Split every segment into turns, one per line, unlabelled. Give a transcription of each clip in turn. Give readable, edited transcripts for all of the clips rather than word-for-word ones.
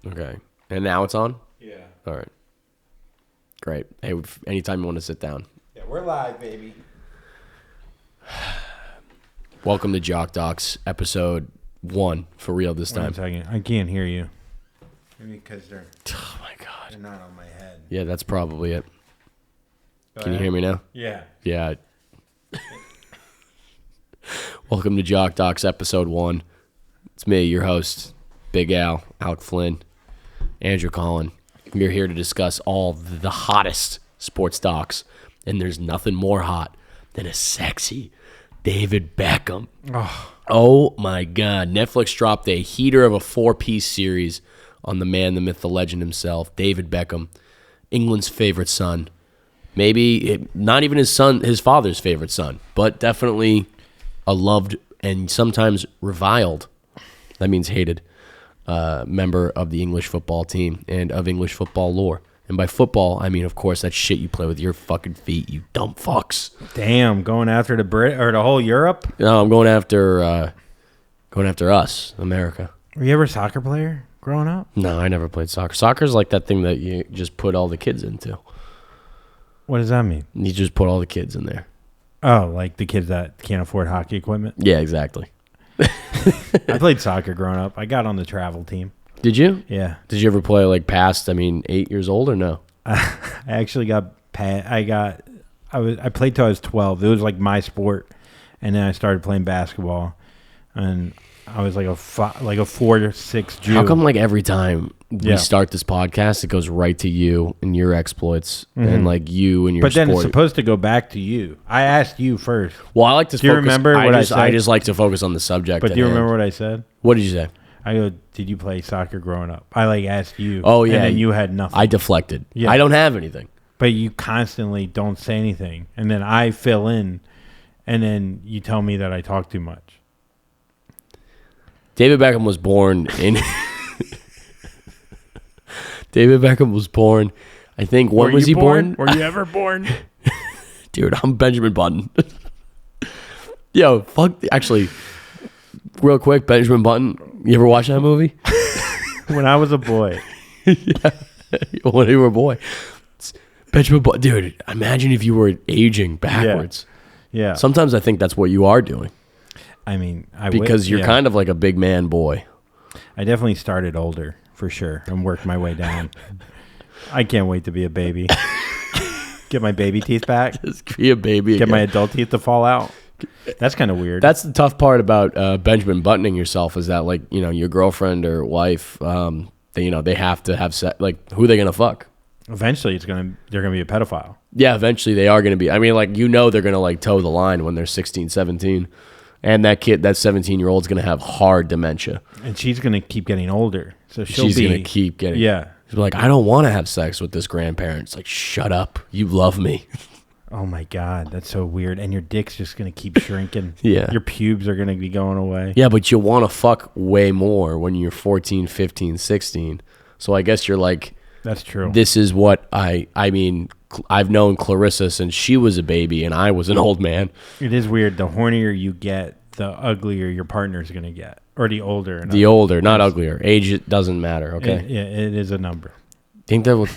Okay. And now it's on?
Yeah.
All right. Great. Hey, anytime you want to sit down.
Yeah, we're live, baby.
Welcome to Jock Docs, episode 1, for real this time.
1 second. I can't hear you. Maybe because they're
Oh, my God.
not on my head.
Yeah, that's probably it.
Go
Can you
ahead.
hear me now?
Yeah.
Yeah. Welcome to Jock Docs, episode 1. It's me, your host, Big Al, Alec Flynn, Andrew Collin. We're here to discuss all the hottest sports docs, and there's nothing more hot than a sexy David Beckham. Oh my God. Netflix dropped a heater of a 4-piece series on the man, the myth, the legend himself, David Beckham, England's favorite son. Maybe not even his father's favorite son, but definitely a loved and sometimes reviled, that means hated, member of the English football team and of English football lore. And by football, I mean, of course, that shit you play with your fucking feet, you dumb fucks.
Damn, going after the Brit or the whole Europe?
No, I'm going after us, America.
Were you ever a soccer player growing up?
No, I never played soccer. Soccer's like that thing that you just put all the kids into.
What does that mean?
You just put all the kids in there.
Oh, like the kids that can't afford hockey equipment?
Yeah, exactly.
I played soccer growing up. I got on the travel team.
Did you?
Yeah.
Did you ever play like past, 8 years old or no?
I actually got I played till I was 12. It was like my sport, and then I started playing basketball, and I was like a 4 or 6 Jew.
How come like every time we start this podcast, it goes right to you and your exploits and like you and your
But then
sport?
it's supposed to go back to you. I asked you first.
Well, I like to.
Do you remember what I said?
I just like to focus on the subject.
But do you remember what I said?
What did you say?
I go, did you play soccer growing up? I asked you.
Oh yeah,
and then you had nothing.
I deflected.
Yeah.
I don't have anything.
But you constantly don't say anything, and then I fill in, and then you tell me that I talk too much.
David Beckham was born in. David Beckham was born. I think when was he born?
Were you ever born?
Dude, I'm Benjamin Button. Yo, fuck. Actually, real quick, Benjamin Button. You ever watch that movie?
When I was a boy.
Yeah, when you were a boy. Benjamin Button. Dude, imagine if you were aging backwards.
Yeah.
Sometimes I think that's what you are doing.
I mean,
because you're kind of like a big man boy.
I definitely started older, for sure, and worked my way down. I can't wait to be a baby. Get my baby teeth back.
Just be a baby
Get
again.
my adult teeth to fall out. That's kind of weird.
That's the tough part about Benjamin buttoning yourself is that, like, you know, your girlfriend or wife, they have to have sex. Like, who are they going to fuck?
Eventually, they're gonna be a pedophile.
Yeah, eventually they are going to be. I mean, like, you know, they're going to, like, toe the line when they're 16, 17. And that 17-year-old is going to have hard dementia.
And she's going to keep getting older. So
she's going to keep getting...
Yeah.
She's like, I don't want to have sex with this grandparent. It's like, shut up. You love me.
Oh, my God. That's so weird. And your dick's just going to keep shrinking.
Yeah.
Your pubes are going to be going away.
Yeah, but you want to fuck way more when you're 14, 15, 16. So I guess you're like...
That's true.
This is what I mean... I've known Clarissa since she was a baby and I was an old man.
It is weird. The hornier you get, the uglier your partner's going to get. Or the older.
The older, not uglier. Age, it doesn't matter, okay?
It is a number.
Think that would...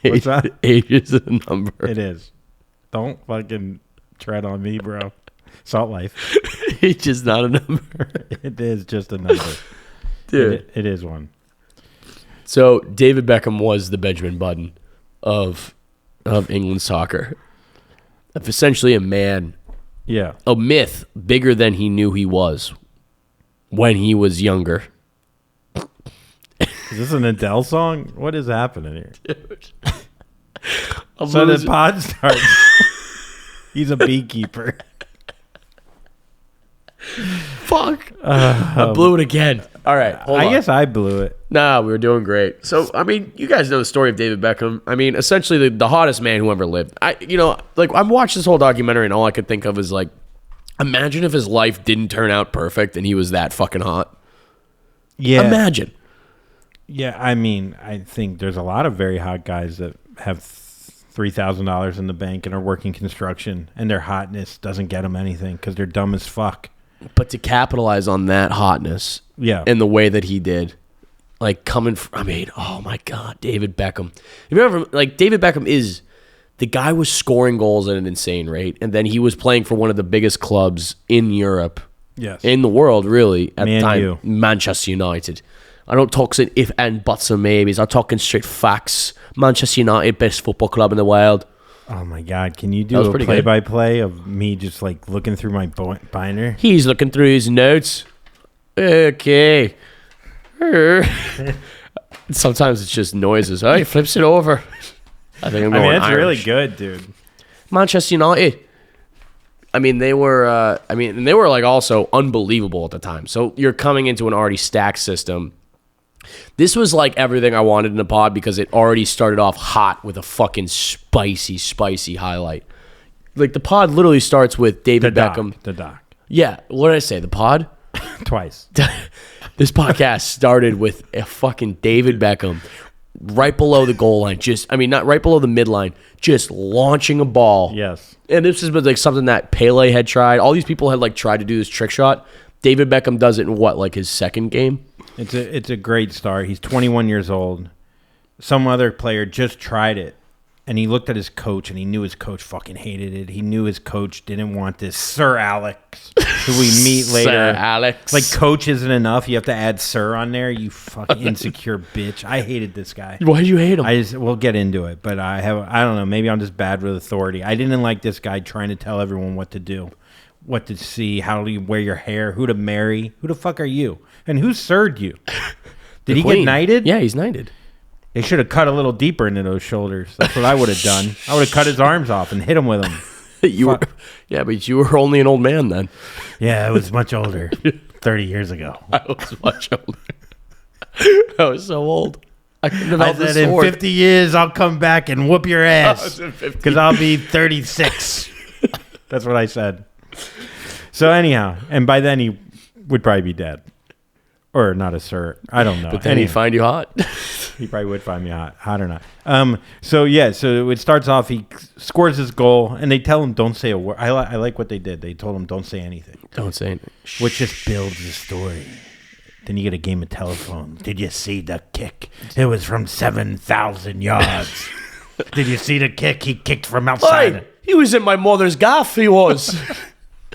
What's that?
Age is a number.
It is. Don't fucking tread on me, bro. Salt life.
Age is not a number.
It is just a number.
Dude.
It is one.
So, David Beckham was the Benjamin Button of England soccer. Essentially a man,
Yeah.
a myth bigger than he knew he was when he was younger.
Is this an Adele song? What is happening here?
Dude.
So the pod starts. He's a beekeeper.
Fuck. I blew it again. All right, hold on.
I guess I blew it.
Nah, we were doing great. So, I mean, you guys know the story of David Beckham. I mean, essentially the hottest man who ever lived. I've watched this whole documentary and all I could think of is like, imagine if his life didn't turn out perfect and he was that fucking hot.
Yeah.
Imagine.
Yeah, I mean, I think there's a lot of very hot guys that have $3,000 in the bank and are working construction, and their hotness doesn't get them anything because they're dumb as fuck.
But to capitalize on that hotness
Yeah.
in the way that he did, like coming from, I mean, oh my God, David Beckham. You remember, like, David Beckham is, the guy was scoring goals at an insane rate, and then he was playing for one of the biggest clubs in Europe,
Yes.
in the world, really, at the time,
U.
Manchester United. I don't talk in if and buts and maybes. I'm talking straight facts. Manchester United, best football club in the world.
Oh my God! Can you do a play-by-play of me just like looking through my binder?
He's looking through his notes. Okay. Sometimes it's just noises. Oh, he flips it over. I think I'm going
that's
Irish.
really good, dude.
Manchester United. I mean, they were. They were like also unbelievable at the time. So you're coming into an already stacked system. This was like everything I wanted in a pod because it already started off hot with a fucking spicy highlight. Like the pod literally starts with David Beckham.
The doc.
Yeah. What did I say? The pod?
Twice.
This podcast started with a fucking David Beckham right below the goal line. Not right below the midline, just launching a ball.
Yes.
And this is like something that Pele had tried. All these people had like tried to do this trick shot. David Beckham does it in like his second game?
It's a great start. He's 21 years old. Some other player just tried it, and he looked at his coach, and he knew his coach fucking hated it. He knew his coach didn't want this. Sir Alex, who we meet later.
Sir Alex.
Like, coach isn't enough. You have to add sir on there, you fucking insecure bitch. I hated this guy.
Why did you hate him?
We'll get into it, but I don't know. Maybe I'm just bad with authority. I didn't like this guy trying to tell everyone what to do, what to see, how do you wear your hair, who to marry. Who the fuck are you? And who served you? Did he get knighted?
Yeah, he's knighted.
They should have cut a little deeper into those shoulders. That's what I would have done. I would have cut his arms off and hit him with them.
But you were only an old man then.
Yeah, I was much older. 30 years ago.
I was much older. I was so old. I couldn't have held
said
the sword.
in 50 years, I'll come back and whoop your ass. Because I'll be 36. That's what I said. So anyhow, and by then he would probably be dead. Or not a sir. I don't know.
But then he'd find you hot.
He probably would find me hot or not. So it starts off, he scores his goal, and they tell him, don't say a word. I like what they did. They told him, don't say anything.
Don't say anything.
Which just builds the story. Then you get a game of telephone. Did you see the kick? It was from 7,000 yards. Did you see the kick? He kicked from outside.
Hey, he was in my mother's gaff, he was.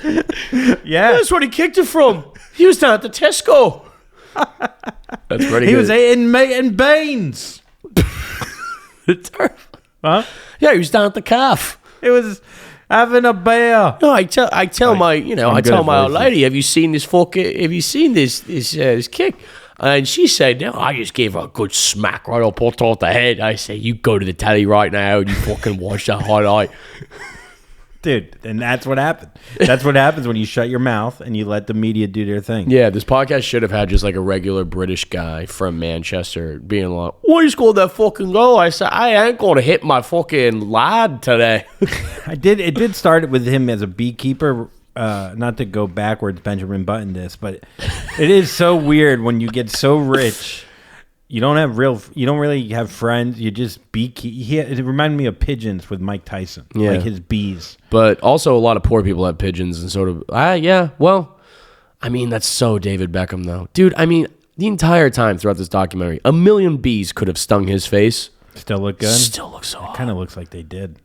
Yeah.
That's where he kicked it from. He was down at the Tesco. That's pretty good.
He was eating beans. Huh?
Yeah, he was down at the calf.
It was having a bear.
No, I tell my old lady, have you seen this kick? And she said, no, I just gave her a good smack right up on the head. I say, you go to the telly right now and you fucking watch that highlight.
Dude, and that's what happened. That's what happens when you shut your mouth and you let the media do their thing.
Yeah, this podcast should have had just like a regular British guy from Manchester being like, why you scored that fucking goal? I said, I ain't going to hit my fucking lad today.
It did start with him as a beekeeper. Not to go backwards, Benjamin Button this, but it is so weird when you get so rich. You don't really have friends. You just beekeep. It reminded me of pigeons with Mike Tyson.
Yeah.
Like his bees.
But also a lot of poor people have pigeons and sort of, yeah, well, I mean, that's so David Beckham though. Dude, I mean, the entire time throughout this documentary, 1 million bees could have stung his face.
Still look good?
Still looks so hot.
Kind of looks like they did.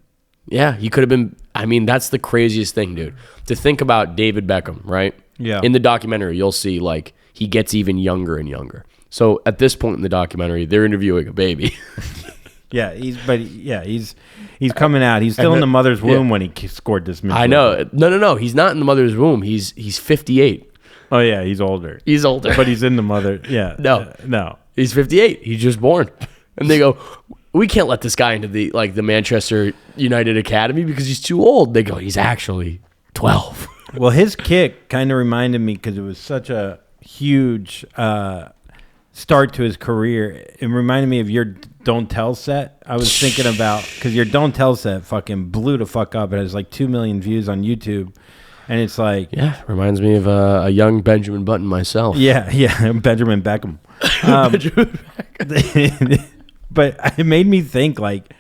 Yeah, he could have been, I mean, that's the craziest thing, dude. To think about David Beckham, right?
Yeah.
In the documentary, you'll see like he gets even younger and younger. So at this point in the documentary, they're interviewing a baby.
Yeah, he's coming out. He's still in the mother's womb when he scored this.
I know. No. He's not in the mother's womb. He's 58.
Oh yeah, he's older.
He's older,
but he's in the mother. Yeah.
No. He's 58. He's just born, and they go, we can't let this guy into the Manchester United Academy because he's too old. They go, he's actually 12.
Well, his kick kind of reminded me because it was such a huge start to his career. It reminded me of your Don't Tell set. I was thinking about, because your Don't Tell set fucking blew the fuck up. It has like 2 million views on YouTube. And it's like...
Yeah, reminds me of a young Benjamin Button myself.
Yeah, Benjamin Beckham. Benjamin Beckham. But it made me think like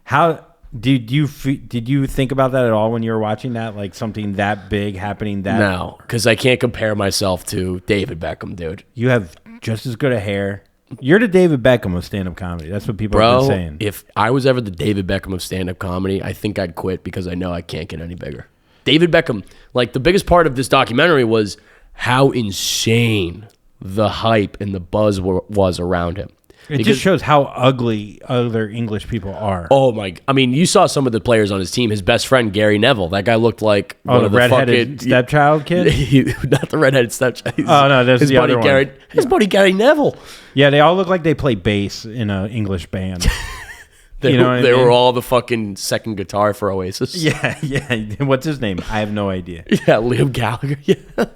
how... Did you think about that at all when you were watching that? Like something that big happening that...
No, because I can't compare myself to David Beckham, dude.
You have just as good a hair. You're the David Beckham of stand-up comedy. That's what people have been saying.
If I was ever the David Beckham of stand-up comedy, I think I'd quit because I know I can't get any bigger. David Beckham, like the biggest part of this documentary was how insane the hype and the buzz was around him.
It just shows how ugly other English people are.
Oh my! I mean, you saw some of the players on his team. His best friend Gary Neville. That guy looked like one of the
redheaded stepchild kid.
Not the redheaded stepchild.
Oh no, there's the other one.
His buddy Gary Neville.
Yeah, they all look like they play bass in an English band.
They were all the fucking second guitar for Oasis.
Yeah. What's his name? I have no idea.
Yeah, Liam Gallagher.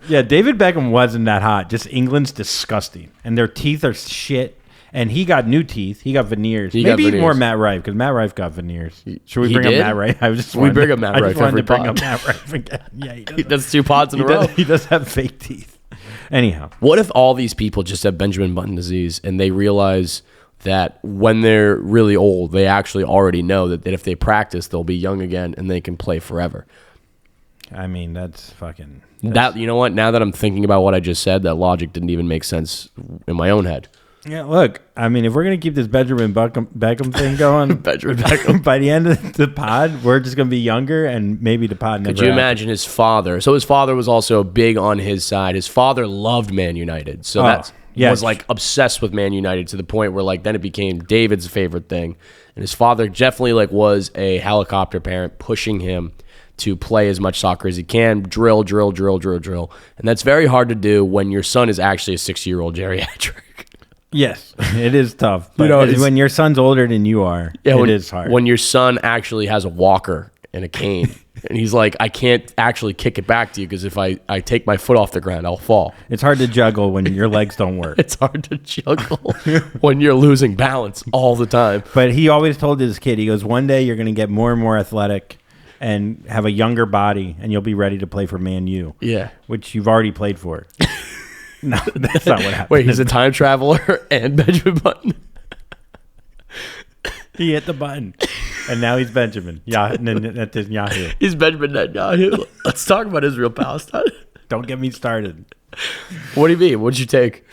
Yeah, David Beckham wasn't that hot. Just England's disgusting, and their teeth are shit. And he got new teeth. He got veneers. Maybe more Matt Rife, because Matt Rife got veneers. Should we bring up Matt Rife?
We bring up Matt Rife every pod.
Bring up Matt Rife again. Yeah, he
does 2 pods in a row.
He does have fake teeth. Anyhow.
What if all these people just have Benjamin Button disease and they realize that when they're really old, they actually already know that if they practice, they'll be young again and they can play forever?
I mean, that's fucking...
You know what? Now that I'm thinking about what I just said, that logic didn't even make sense in my own head.
Yeah, look, I mean, if we're going to keep this Benjamin Beckham thing going,
Benjamin Beckham.
By the end of the pod, we're just going to be younger and maybe the pod never
Could you imagine his father? So his father was also big on his side. His father loved Man United. So was like obsessed with Man United to the point where like then it became David's favorite thing. And his father definitely like was a helicopter parent pushing him to play as much soccer as he can, drill. And that's very hard to do when your son is actually a 6-year-old geriatric.
Yes, it is tough. But when your son's older than you are, it is hard.
When your son actually has a walker and a cane, and he's like, I can't actually kick it back to you because if I take my foot off the ground, I'll fall.
It's hard to juggle when your legs don't work.
It's hard to juggle when you're losing balance all the time.
But he always told his kid, he goes, one day you're going to get more and more athletic and have a younger body, and you'll be ready to play for Man U.
Yeah.
Which you've already played for. No, that's not what happened.
Wait, he's a time traveler and Benjamin Button?
He hit the button, and now he's Benjamin. Yahoo.
He's Benjamin Netanyahu. Let's talk about Israel-Palestine.
Don't get me started.
What do you mean? What'd you take?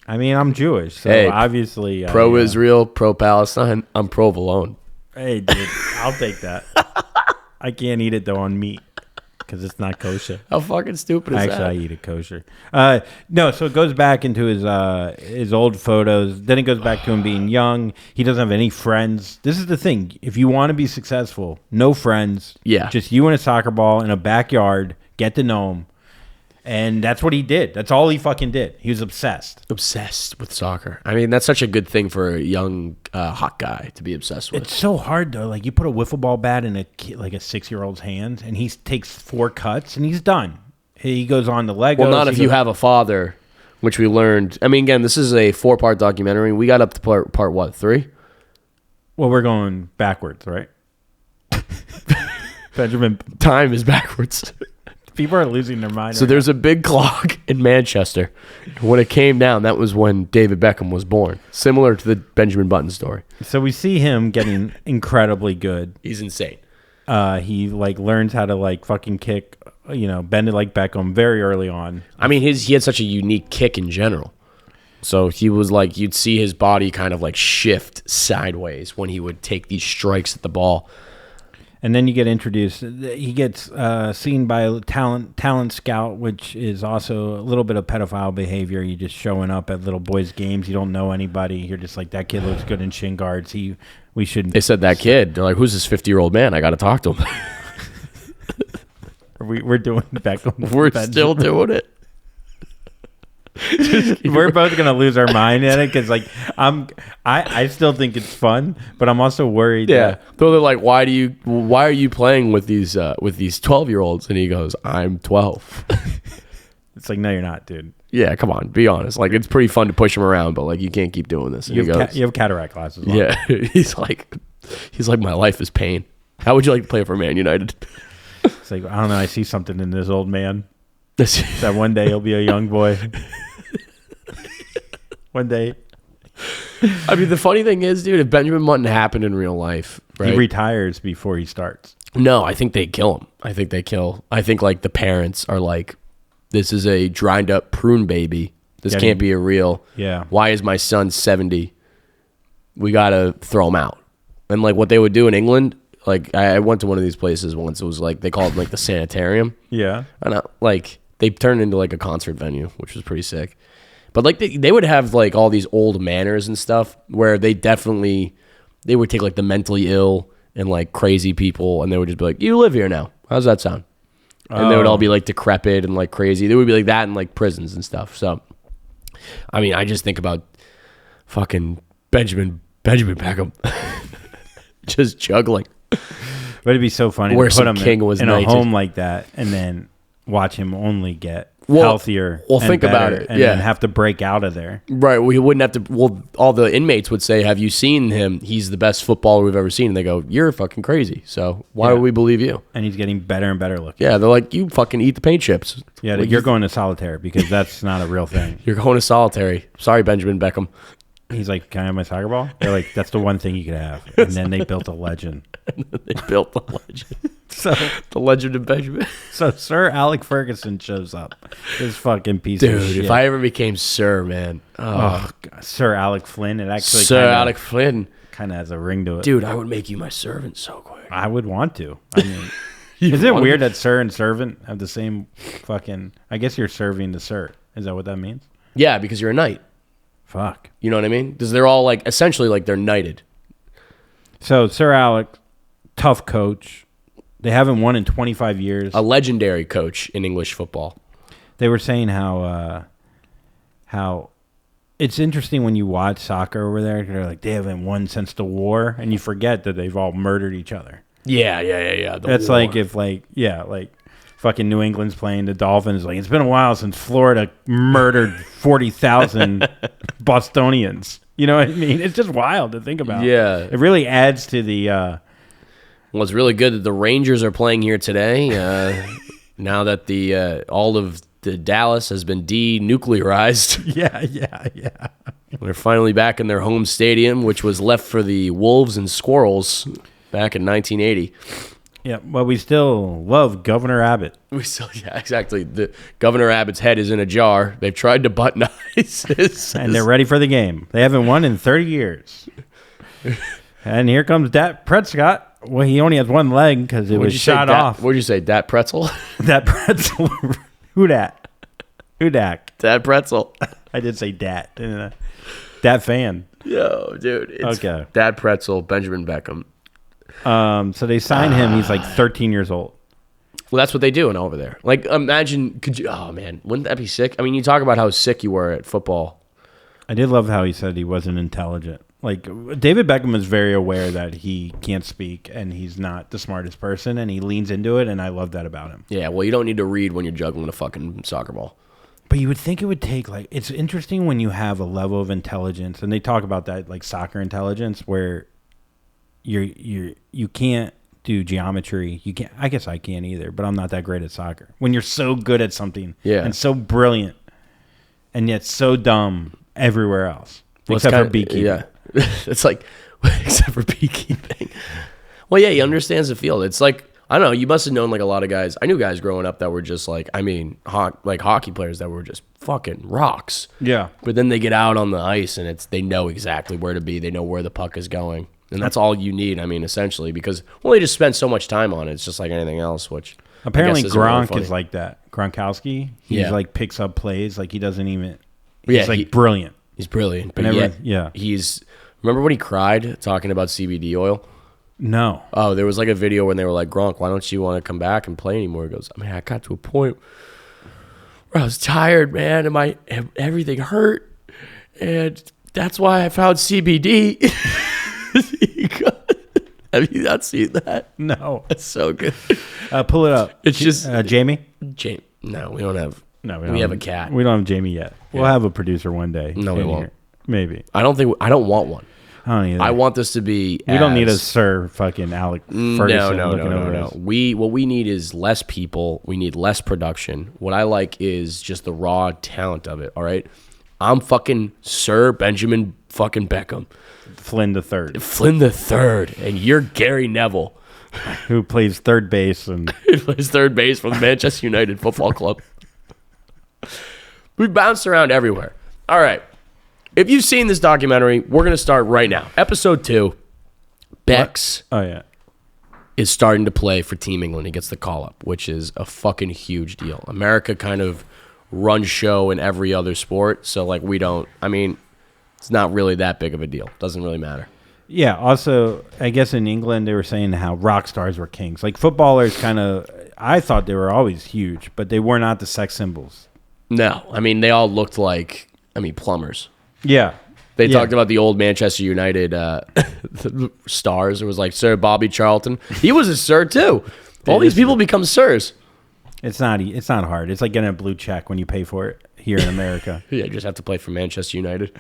I mean, I'm Jewish, so obviously...
pro-Israel, pro-Palestine. I'm pro-Valone.
Hey, dude, I'll take that. I can't eat it, though, on meat. Because it's not kosher.
How fucking stupid is that?
Actually, I eat it kosher. No, so it goes back into his old photos. Then it goes back to him being young. He doesn't have any friends. This is the thing. If you want to be successful, no friends.
Yeah.
Just you and a soccer ball in a backyard. Get to know him. And that's what he did. That's all he fucking did. He was obsessed.
Obsessed with soccer. I mean, that's such a good thing for a young, hot guy to be obsessed with.
It's so hard, though. Like, you put a wiffle ball bat in a 6-year-old's hands, and he takes 4 cuts, and he's done. He goes on to Legos.
Well, not if you have a father, which we learned. I mean, again, this is a 4-part documentary. We got up to part what, 3?
Well, we're going backwards, right? Benjamin.
Time is backwards.
People are losing their mind.
So there's a big clock in Manchester. When it came down, that was when David Beckham was born. Similar to the Benjamin Button story.
So we see him getting incredibly good.
He's insane.
He like learns how to like fucking kick, bend it like Beckham very early on.
I mean, he had such a unique kick in general. So he was like, you'd see his body kind of like shift sideways when he would take these strikes at the ball.
And then you get introduced. He gets seen by a talent scout, which is also a little bit of pedophile behavior. You're just showing up at little boys' games. You don't know anybody. You're just like, that kid looks good in shin guards. We should.
They said that kid. They're like, who's this 50-year-old man? I got to talk to him.
We're doing Beckham.
We're still doing it.
We're both gonna lose our mind at it because like I still think it's fun, but I'm also worried.
Yeah, they're like, why are you playing with these 12-year-olds? And he goes, I'm 12.
It's like, no, you're not, dude.
Yeah, come on, be honest. Like, it's pretty fun to push him around, but like, you can't keep doing this. And
you have cataract glasses on.
Yeah, he's like, my life is pain. How would you like to play for Man United?
It's like, I don't know. I see something in this old man. That one day he'll be a young boy. One day.
I mean, the funny thing is, dude, if Benjamin Button happened in real life, right?
He retires before he starts.
No, I think they kill him. I think like the parents are like, this is a dried up prune baby This can't be a real.
Yeah.
Why is my son 70? We got to throw him out. And like what they would do in England, like I went to one of these places once. It was like, they called it like the sanitarium.
Yeah.
And like they turned into like a concert venue, which was pretty sick. But like they would have like all these old manners and stuff where they would take like the mentally ill and like crazy people, and they would just be like, you live here now. How's that sound? And they would all be like decrepit and like crazy. They would be like that in like prisons and stuff. So, I mean, I just think about fucking Benjamin Beckham just juggling.
But it'd be so funny
Where
to put
some
him
king was
in a
knighted.
home like that and then watch him only get healthier.
Well,
and
think about
better,
it.
and then have to break out of there.
Right. We wouldn't have to. Well, all the inmates would say, have you seen him? He's the best footballer we've ever seen. And they go, you're fucking crazy. So why would we believe you?
And he's getting better and better looking.
Yeah. They're like, you fucking eat the paint chips.
Yeah,
like,
you're going to solitaire because that's not a real thing.
You're going to solitary. Sorry, Benjamin Beckham.
He's like, can I have my soccer ball? They're like, that's the one thing you could have. And then they built a legend.
They built the legend.
So
the legend of Benjamin.
So Sir Alec Ferguson shows up. This fucking piece
Dude,
of shit.
if I ever became Sir, man.
God, Sir Alec Flynn. It actually
Alec Flynn.
kind of has a ring to it.
Dude, I would make you my servant so quick.
I would want to. I mean, is it weird that Sir and servant have the same fucking... I guess you're serving the Sir. Is that what that means?
Yeah, because you're a knight.
Fuck.
You know what I mean? Because they're all like, essentially like they're knighted.
So Sir Alec, tough coach. They haven't won in 25 years.
A legendary coach in English football.
They were saying how it's interesting when you watch soccer over there. They're like, they haven't won since the war, and you forget that they've all murdered each other.
Yeah.
That's
war.
like if like fucking New England's playing the Dolphins. Like, it's been a while since Florida murdered 40,000 Bostonians. You know what I mean? It's just wild to think about.
Yeah.
It really adds to the...
Well, it's really good that the Rangers are playing here today. Now that the all of the Dallas has been denuclearized.
Yeah.
They're finally back in their home stadium, which was left for the Wolves and Squirrels back in 1980.
Yeah, but we still love Governor Abbott.
Yeah, exactly. The Governor Abbott's head is in a jar. They've tried to buttonize his...
And they're ready for the game. They haven't won in 30 years. And here comes Dak Prescott. Well, he only has one leg because it was shot off.
What'd you say, Dat Pretzel?
That pretzel. Who dat? Who Dak?
Dat Pretzel.
I did say dat. Didn't I? Dat fan.
Yo, dude. It's
Okay.
Dat Pretzel, Benjamin Beckham.
So they signed him. He's like 13 years old.
Well, that's what they do over there. Like, imagine, oh, man, wouldn't that be sick? I mean, you talk about how sick you were at football.
I did love how he said he wasn't intelligent. Like, David Beckham is very aware that he can't speak and he's not the smartest person, and he leans into it, and I love that about him.
Yeah, well, you don't need to read when you're juggling a fucking soccer ball.
But you would think it would take, like, it's interesting when you have a level of intelligence, and they talk about that, like soccer intelligence, where you can't do geometry. You can't. I guess I can't either, but I'm not that great at soccer. When you're so good at something, and so brilliant, and yet so dumb everywhere else, except for beekeeping.
Yeah, it's like except for beekeeping. Well, yeah, he understands the field. It's like, I don't know. You must have known like a lot of guys. I knew guys growing up that were just like, I mean, like hockey players that were just fucking rocks.
Yeah.
But then they get out on the ice and they know exactly where to be. They know where the puck is going. And that's all you need, I mean, essentially, because, well, they just spend so much time on it. It's just like anything else, which
apparently Gronk
really
is like that. Gronkowski, he's like picks up plays like he doesn't even. He's brilliant.
He's brilliant, but he's. Remember when he cried talking about CBD oil?
No.
Oh, there was like a video when they were like, Gronk, why don't you want to come back and play anymore? He goes, I mean, I got to a point where I was tired, man, and everything hurt, and that's why I found CBD. Have you not seen that?
No.
It's so good.
Pull it up.
It's just
Jamie.
No, we don't have.
No,
we have a cat.
We don't have Jamie yet.
Yeah.
We'll have a producer one day.
No, we won't.
Here. Maybe.
I don't want one.
I don't either.
I want this to be.
We don't need a Sir fucking Alec Ferguson.
No. What we need is less people. We need less production. What I like is just the raw talent of it. All right, I'm fucking Sir Benjamin fucking Beckham.
Flynn the third,
and you're Gary Neville,
who plays third base and
plays third base for the Manchester United Football Club. We've bounced around everywhere. All right. If you've seen this documentary, we're going to start right now. Episode 2, Bex is starting to play for Team England. He gets the call-up, which is a fucking huge deal. America kind of runs show in every other sport, so, like, we don't... I mean, it's not really that big of a deal. Doesn't really matter.
Yeah, also, I guess in England they were saying how rock stars were kings. Like, footballers kind of... I thought they were always huge, but they were not the sex symbols.
No. I mean, they all looked like, plumbers.
Yeah.
They talked about the old Manchester United stars. It was like Sir Bobby Charlton. He was a sir, too. All these people become sirs.
It's not hard. It's like getting a blue check when you pay for it here in America.
Yeah, you just have to play for Manchester United.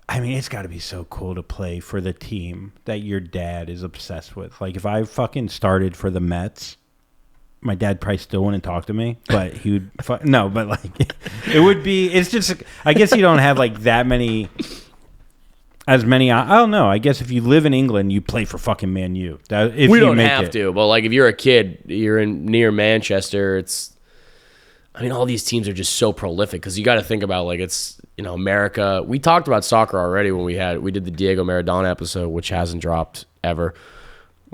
I mean, it's got to be so cool to play for the team that your dad is obsessed with. Like, if I fucking started for the Mets, my dad probably still wouldn't talk to me, but he would... No, but, like, it would be... It's just... I guess you don't have, like, that many... As many... I don't know. I guess if you live in England, you play for fucking Man U.
We don't have to, but, like, if you're a kid, you're near Manchester, it's... I mean, all these teams are just so prolific because you got to think about, like, it's, America. We talked about soccer already when we did the Diego Maradona episode, which hasn't dropped ever.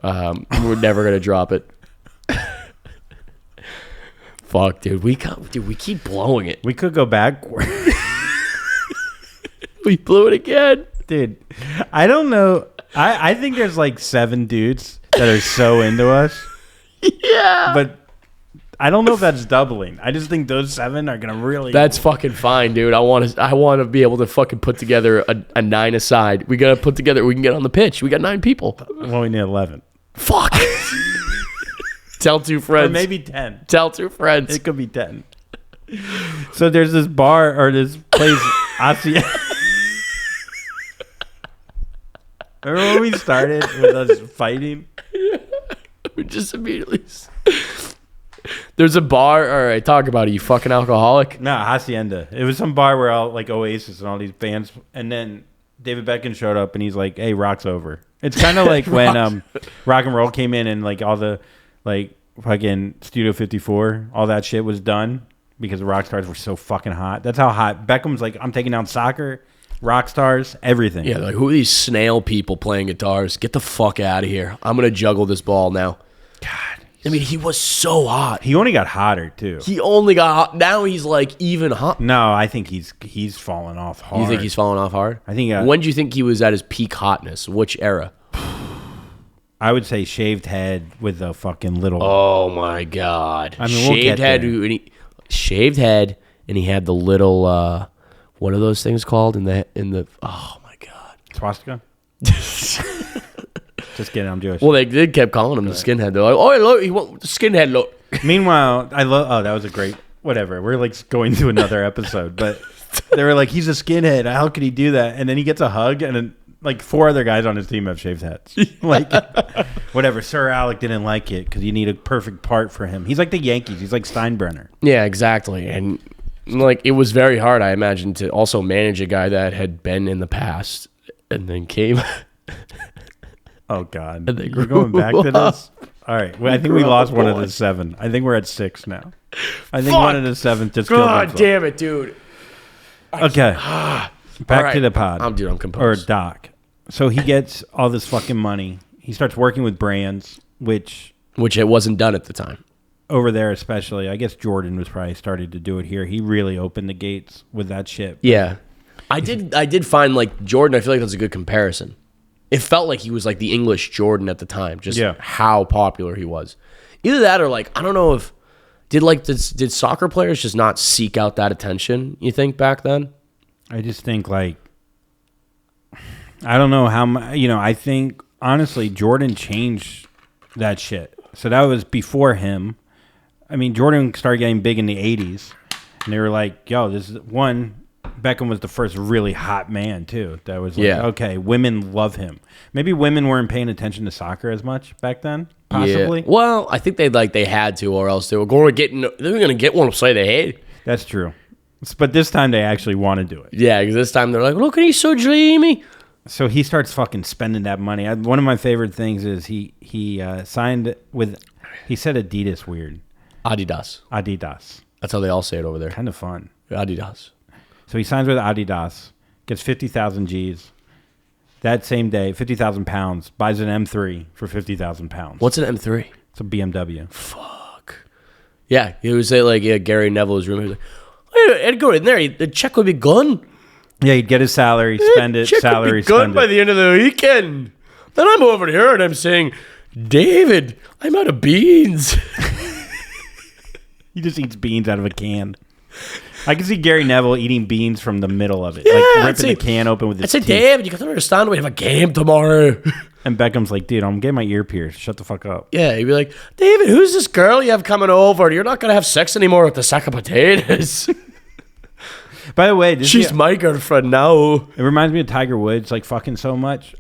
We're never going to drop it. Fuck, dude. We keep blowing it.
We could go backward.
We blew it again.
Dude, I don't know. I think there's, like, 7 dudes that are so into us.
Yeah.
But... I don't know if that's doubling. I just think those 7 are gonna really.
That's fucking fine, dude. I want to be able to fucking put together a 9 aside. We gotta put together. We can get on the pitch. We got 9 people.
Well, we need 11.
Fuck. Tell 2 friends.
Or maybe 10.
Tell 2 friends.
It could be 10. So there's this bar or this place. Remember when we started with us fighting?
Yeah. We just immediately. There's a bar. All right, talk about it. You fucking alcoholic.
No, Hacienda. It was some bar where all like Oasis and all these bands, and then David Beckham showed up and he's like, "Hey, rock's over." It's kind of like when rock and roll came in and like all the like fucking Studio 54, all that shit was done because the rock stars were so fucking hot. That's how hot Beckham's like. I'm taking down soccer, rock stars, everything.
Yeah, like who are these snail people playing guitars? Get the fuck out of here. I'm gonna juggle this ball now. God. I mean, he was so hot.
He only got hotter, too.
He only got hot. Now he's, like, even hot.
No, I think he's fallen off hard.
You think he's fallen off hard?
I think...
when do you think he was at his peak hotness? Which era?
I would say shaved head with a fucking little...
Oh, my God.
I mean,
shaved head. Shaved head, and he had the little... what are those things called? In the... Oh, my God.
Swastika? Just kidding, I'm Jewish.
Well, they kept calling him the skinhead. They're like, "Oh, look, he wants the skinhead look."
Meanwhile, I love. Oh, that was a great. Whatever. We're like going to another episode, but they were like, "He's a skinhead. How could he do that?" And then he gets a hug, and then like 4 other guys on his team have shaved heads. Like, whatever. Sir Alec didn't like it because you need a perfect part for him. He's like the Yankees. He's like Steinbrenner.
Yeah, exactly. And like, it was very hard, I imagine, to also manage a guy that had been in the past and then came.
Oh, God. We're going back to this? All right. Well, I think we lost one of the 7. I think we're at 6 now. I think one of the 7 just killed himself.
God damn it, dude.
Okay. Back to the pod.
I'm composed.
Or Doc. So he gets all this fucking money. He starts working with brands, which
it wasn't done at the time.
Over there especially. I guess Jordan was probably starting to do it here. He really opened the gates with that shit.
Yeah. I did find, like, Jordan, I feel like that's a good comparison. It felt like he was like the English Jordan at the time, just how popular he was. Either that or like, I don't know if did soccer players just not seek out that attention, you think, back then?
I just think like, I don't know how, I think honestly Jordan changed that shit. So that was before him. I mean, Jordan started getting big in the 80s and they were like, yo, this is one. Beckham was the first really hot man, too. That was like, okay, women love him. Maybe women weren't paying attention to soccer as much back then, possibly.
Yeah. Well, I think they had to, or else they were going to get one to say they hate it.
That's true. But this time they actually want to do it.
Yeah, because this time they're like, look, he's so dreamy.
So he starts fucking spending that money. One of my favorite things is he signed with, he said Adidas weird.
Adidas.
Adidas.
That's how they all say it over there.
Kind of fun.
Adidas.
So he signs with Adidas, gets 50,000 G's. That same day, 50,000 pounds, buys an M3 for 50,000 pounds.
What's an M3?
It's a BMW.
Fuck. Yeah, he would say Gary Neville's room. He was like, hey, I'd go in there. The check would be gone.
Yeah, he'd get his salary, spend it,
check
salary,
would be gone
spend
by
it.
the end of the weekend. Then I'm over here and I'm saying, David, I'm out of beans.
He just eats beans out of a can. I can see Gary Neville eating beans from the middle of it, ripping the can open with his teeth.
I'd say, David, you got to understand we have a game tomorrow.
And Beckham's like, dude, I'm getting my ear pierced. Shut the fuck up.
Yeah, he'd be like, David, who's this girl you have coming over? You're not going to have sex anymore with the sack of potatoes.
By the way,
she's my girlfriend now.
It reminds me of Tiger Woods, fucking so much.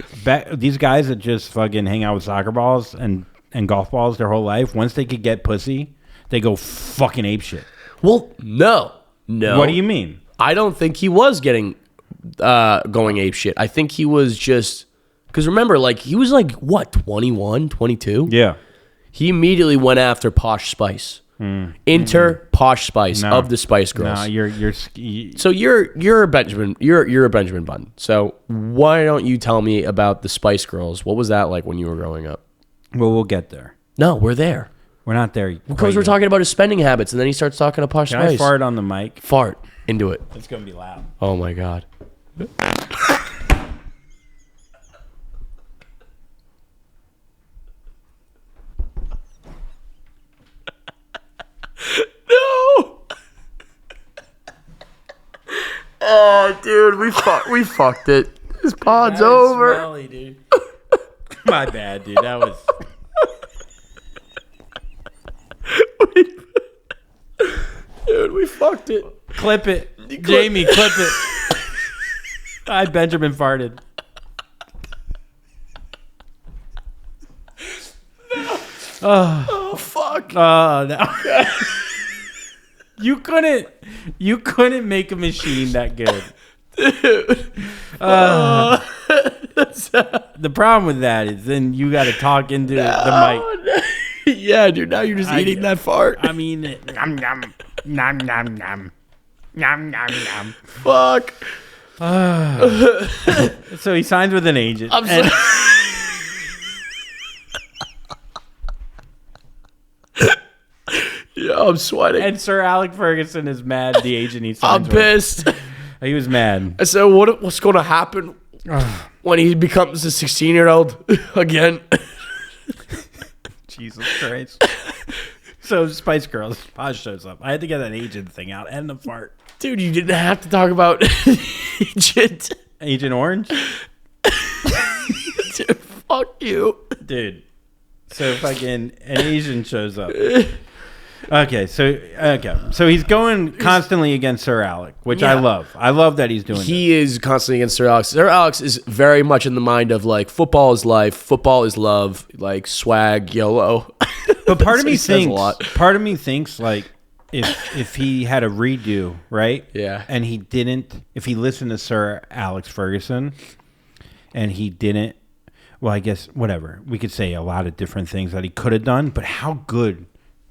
These guys that just fucking hang out with soccer balls and golf balls their whole life, once they could get pussy, they go fucking apeshit.
Well, no.
What do you mean?
I don't think he was going apeshit. I think he was just... Because remember, he was 21, 22?
Yeah.
He immediately went after Posh Spice. Posh Spice of the Spice Girls.
No,
So you're a Benjamin. You're a Benjamin Button. So why don't you tell me about the Spice Girls? What was that like when you were growing up?
Well, we'll get there.
No, we're there.
We're not there.
Because we're talking about his spending habits, and then he starts talking to Posh
Can
Spice.
I fart on the mic?
Fart into it.
It's gonna be loud.
Oh my god. No. Oh, dude, we fucked it. This pod's over.
Smelly, dude. My bad, dude. That was.
Dude, we fucked it.
Clip it, Jamie. Clip it. I Benjamin farted.
No. Oh fuck.
No. You couldn't make a machine that good.
Dude.
The problem with that is then you got to talk into the mic.
No. Yeah, dude. Now you're just eating that fart.
I mean, nom nom nom nom nom nom nom nom.
Fuck.
So he signs with an agent.
I'm sorry. Yeah, I'm sweating.
And Sir Alec Ferguson is mad. The agent he signs
I'm pissed.
with. He was mad.
I said, what's going to happen when he becomes a 16-year-old again?
Jesus Christ. So Spice Girls, Posh shows up. I had to get that agent thing out and the fart.
Dude, you didn't have to talk about
Agent Orange?
Dude, fuck you.
Dude. So fucking an Asian shows up. So he's going constantly against Sir Alec, which I love. I love that he's doing
He is constantly against Sir Alex. Sir Alex is very much in the mind of football is life, football is love, swag, YOLO.
But part of me thinks if he had a redo, right?
Yeah.
And if he listened to Sir Alex Ferguson and he didn't, well, I guess whatever. We could say a lot of different things that he could have done, but how good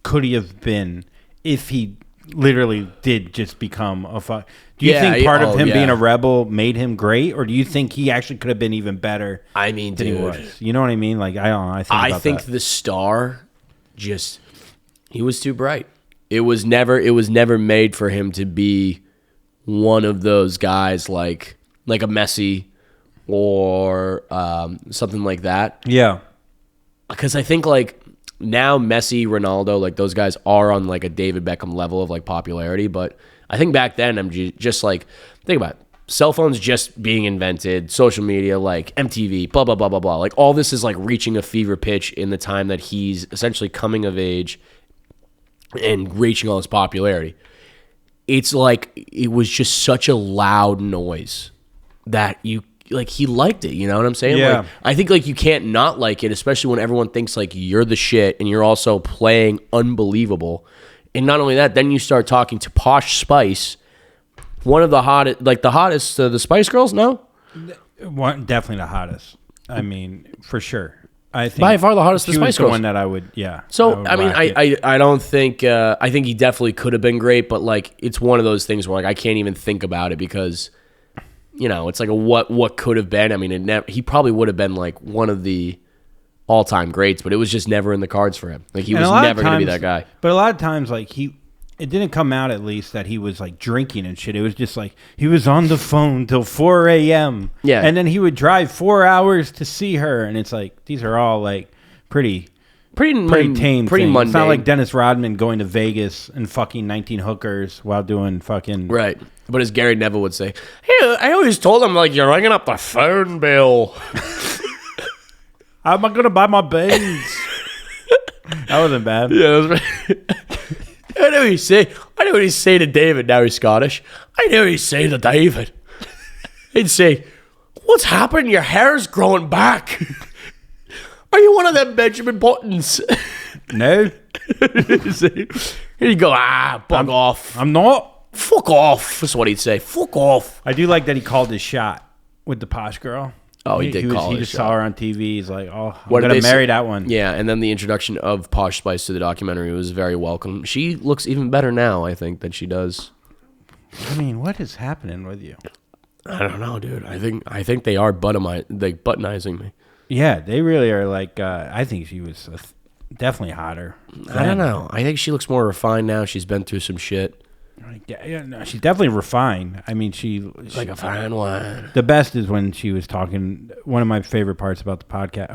could he have been if he literally did just become a fuck? Do you think part of him being a rebel made him great, or do you think he actually could have been even better?
I mean,
than
dude,
he was? You know what I mean? I don't know. I think
the star he was too bright. It was never made for him to be one of those guys like a Messi or something like that.
Yeah.
Because I think now Messi, Ronaldo, those guys are on a David Beckham level of popularity. But I think back then I'm just think about it. Cell phones just being invented, social media, MTV, blah, blah, blah, blah, blah. All this is reaching a fever pitch in the time that he's essentially coming of age and reaching all his popularity. It's it was just such a loud noise that he liked it, you know what I'm saying?
Yeah.
I think you can't not like it, especially when everyone thinks you're the shit and you're also playing unbelievable. And not only that, then you start talking to Posh Spice, one of the hottest, the hottest, the Spice Girls, no?
Definitely the hottest. I mean, for sure. I think
by far the hottest of
she
the
was
Spice
the
Girls.
one that I would, yeah.
So,
would
I mean,
whack it.
I don't think, I think he definitely could have been great, but like, it's one of those things where like, I can't even think about it because, you know, it's like a what could have been. I mean, he probably would have been like one of the all-time greats, but it was just never in the cards for him. Like, he was never going to be that guy.
But a lot of times, like, it didn't come out at least that he was like drinking and shit. It was just like he was on the phone till 4 a.m.
Yeah.
And then he would drive 4 hours to see her. And it's like, these are all like pretty tame.
Pretty
things.
mundane.
It's not like Dennis Rodman going to Vegas and fucking 19 hookers while doing fucking.
Right. But as Gary Neville would say, hey, I always told him, like, you're ringing up the phone bill.
How am I going to buy my beans? That wasn't bad.
Yeah, that was right. I know what he's saying. I know what he's saying to David. Now he's Scottish. I know what he's saying to David. He'd say, what's happened? Your hair's growing back. Are you one of them Benjamin Buttons?
No.
He'd go, bug off.
I'm not.
Fuck off. That's what he'd say. Fuck off.
I do like that he called his shot with the posh girl.
Oh, he did call
He
his
just
shot.
saw her on TV. He's like, oh, I'm
What did
going to
they
marry
say?
that one.
Yeah, and then the introduction of Posh Spice to the documentary was very welcome. She looks even better now, I think, than she does.
I mean, what is happening with you?
I don't know, dude. I think they are buttonizing me.
Yeah, they really are like, I think she was definitely hotter.
I don't know. I think she looks more refined now. She's been through some shit.
Yeah, no, she's definitely refined. I mean, she
Like a fine wine.
The best is when she was talking. One of my favorite parts about the podcast,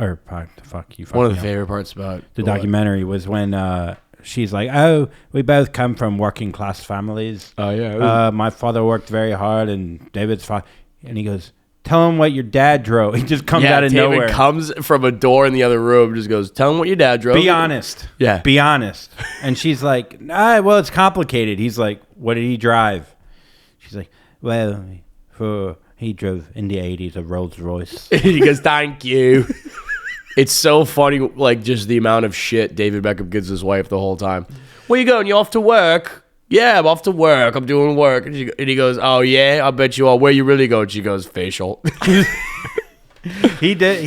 One of the favorite parts about
the documentary was when she's like, "Oh, we both come from working class families.
Oh yeah.
My father worked very hard, and David's father." And he goes, "Tell him what your dad drove." He just comes out of
David
nowhere.
comes from a door in the other room, just goes, "Tell him what your dad drove."
Be honest.
Yeah.
Be honest. And she's like, well, it's complicated. He's like, what did he drive? She's like, well, he drove in the 80s a Rolls Royce.
He goes, "Thank you." It's so funny, like just the amount of shit David Beckham gives his wife the whole time. Where you going? You off to work? Yeah, I'm off to work. I'm doing work. And he goes, "Oh yeah, I bet you are. Where you really going?" She goes, "Facial."
He did.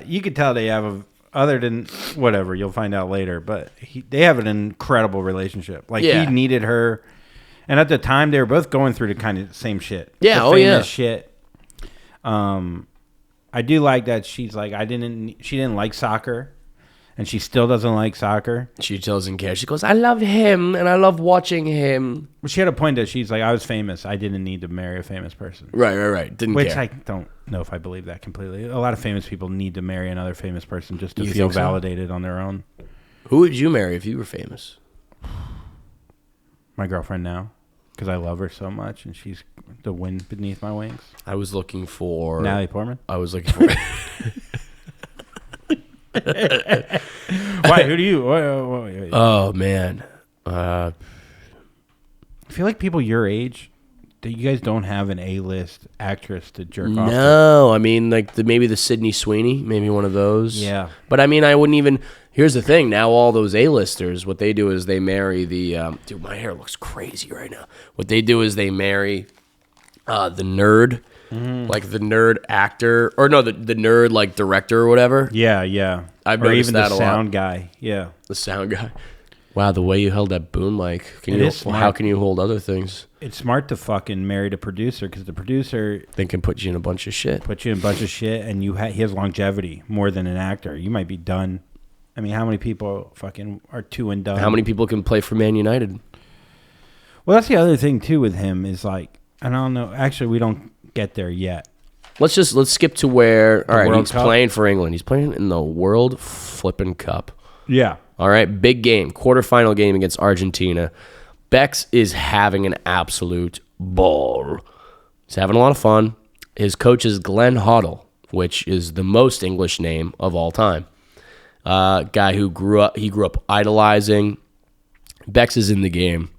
You could tell they have other than whatever. You'll find out later, but they have an incredible relationship. Like
Yeah.
he needed her, and at the time they were both going through the kind of same shit.
Yeah,
the
oh, yeah.
famous shit. I do like that she's like she didn't like soccer, and she still doesn't like soccer.
She doesn't care. She goes, "I love him and I love watching him."
But she had a point that she's like, I was famous. I didn't need to marry a famous person.
Right. Didn't
Which
care.
I don't know if I believe that completely. A lot of famous people need to marry another famous person just to
You
feel
think so?
validated on their own.
Who would you marry if you were famous?
My girlfriend now, because I love her so much, and she's the wind beneath my wings.
I was looking for
Natalie Portman.
I was looking for
Why? Who do you?
Oh man.
I feel like people your age, that you guys don't have an A-list actress to jerk off to.
No, I mean like maybe the Sydney Sweeney, maybe one of those.
Yeah.
But I mean I wouldn't even. Here's the thing. Now all those A-listers, what they do is they marry the. Dude, my hair looks crazy right now. What they do is they marry the nerd, like the nerd actor, or no, the nerd like director or whatever.
Yeah.
I've
or
noticed
even
that
the
a lot.
sound guy. Yeah.
The sound guy. Wow, the way you held that boom mic. How can you hold other things?
It's smart to fucking marry the producer, because the producer
They can put you in a bunch of shit.
puts you in a bunch of shit, and he has longevity more than an actor. You might be done. I mean, how many people fucking are two and done?
How many people can play for Man United?
Well, that's the other thing too with him is like, I don't know. Actually, we don't get there yet.
Let's skip to where. All right,
World
he's
Cup?
playing for England. He's playing in the World Flippin' Cup.
Yeah.
All right, big game, quarterfinal game against Argentina. Bex is having an absolute ball. He's having a lot of fun. His coach is Glenn Hoddle, which is the most English name of all time. Guy who grew up idolizing. Bex is in the game.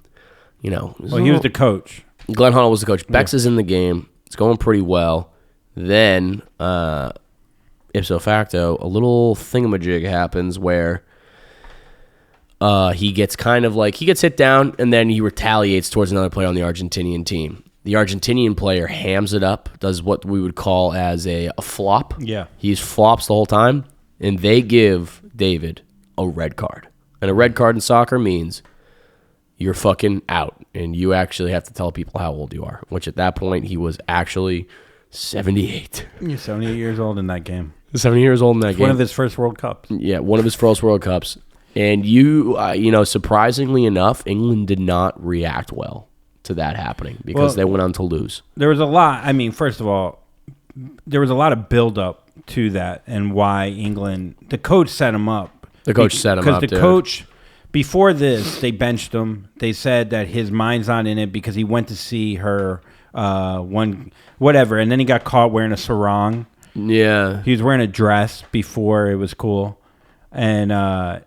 You know,
Well, he was the coach.
Glenn Hoddle was the coach. Bex is in the game. It's going pretty well. Then, ipso facto, a little thingamajig happens where he gets hit down, and then he retaliates towards another player on the Argentinian team. The Argentinian player hams it up, does what we would call as a flop.
Yeah.
He flops the whole time. and they give David a red card. And a red card in soccer means you're fucking out, and you actually have to tell people how old you are, which at that point he was actually 78.
You're 78 years old in that game.
70 years old in that game.
One of his first World Cups.
Yeah, one of his first World Cups. And surprisingly enough, England did not react well to that happening because they went on to lose.
There was a lot. I mean, first of all, there was a lot of build-up to that and why England, the coach set him up.
The coach set him up,
because the coach, before this, they benched him. They said that his mind's not in it because he went to see her whatever, and then he got caught wearing a sarong.
Yeah.
He was wearing a dress before it was cool. And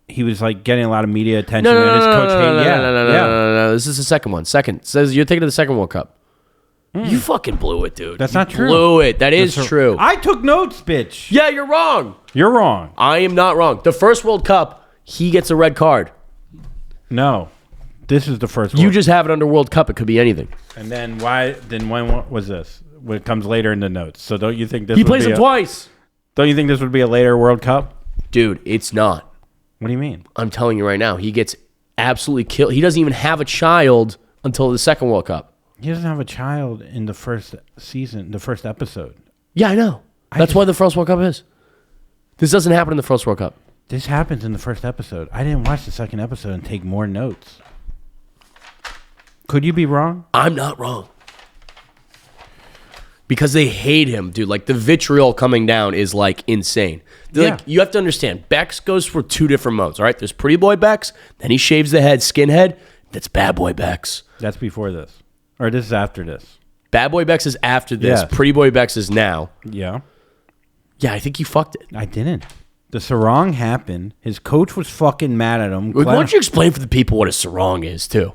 he was like getting a lot of media attention. And his coach
No. This is the second one. Second. Says you're taking to the second World Cup. You fucking blew it, dude.
That's not true.
Blew it. That is true.
I took notes, bitch.
Yeah, you're wrong.
You're wrong.
I am not wrong. The first World Cup, he gets a red card.
No. This is the first
You just have it under World Cup. It could be anything.
And then when was this? When it comes later in the notes. So don't you think this
He plays it twice.
Don't you think this would be a later World Cup?
Dude, it's not.
What do you mean?
I'm telling you right now, he gets absolutely killed. He doesn't even have a child until the second World Cup.
He doesn't have a child in the first season, the first episode.
Yeah, I know. That's why the first World Cup is. This doesn't happen in the first World Cup.
This happens in the first episode. I didn't watch the second episode and take more notes. Could you be wrong?
I'm not wrong. Because they hate him, dude. Like, the vitriol coming down is, like, insane. Like, you have to understand, Bex goes for two different modes, all right? There's pretty boy Bex, then he shaves the head, skinhead. That's bad boy Bex.
That's before this. Or this is after this.
Bad boy Bex is after this.
Yes.
Pretty boy Bex is now.
Yeah.
Yeah, I think you fucked it.
I didn't. The sarong happened. His coach was fucking mad at him.
Why don't you explain for the people what a sarong is, too?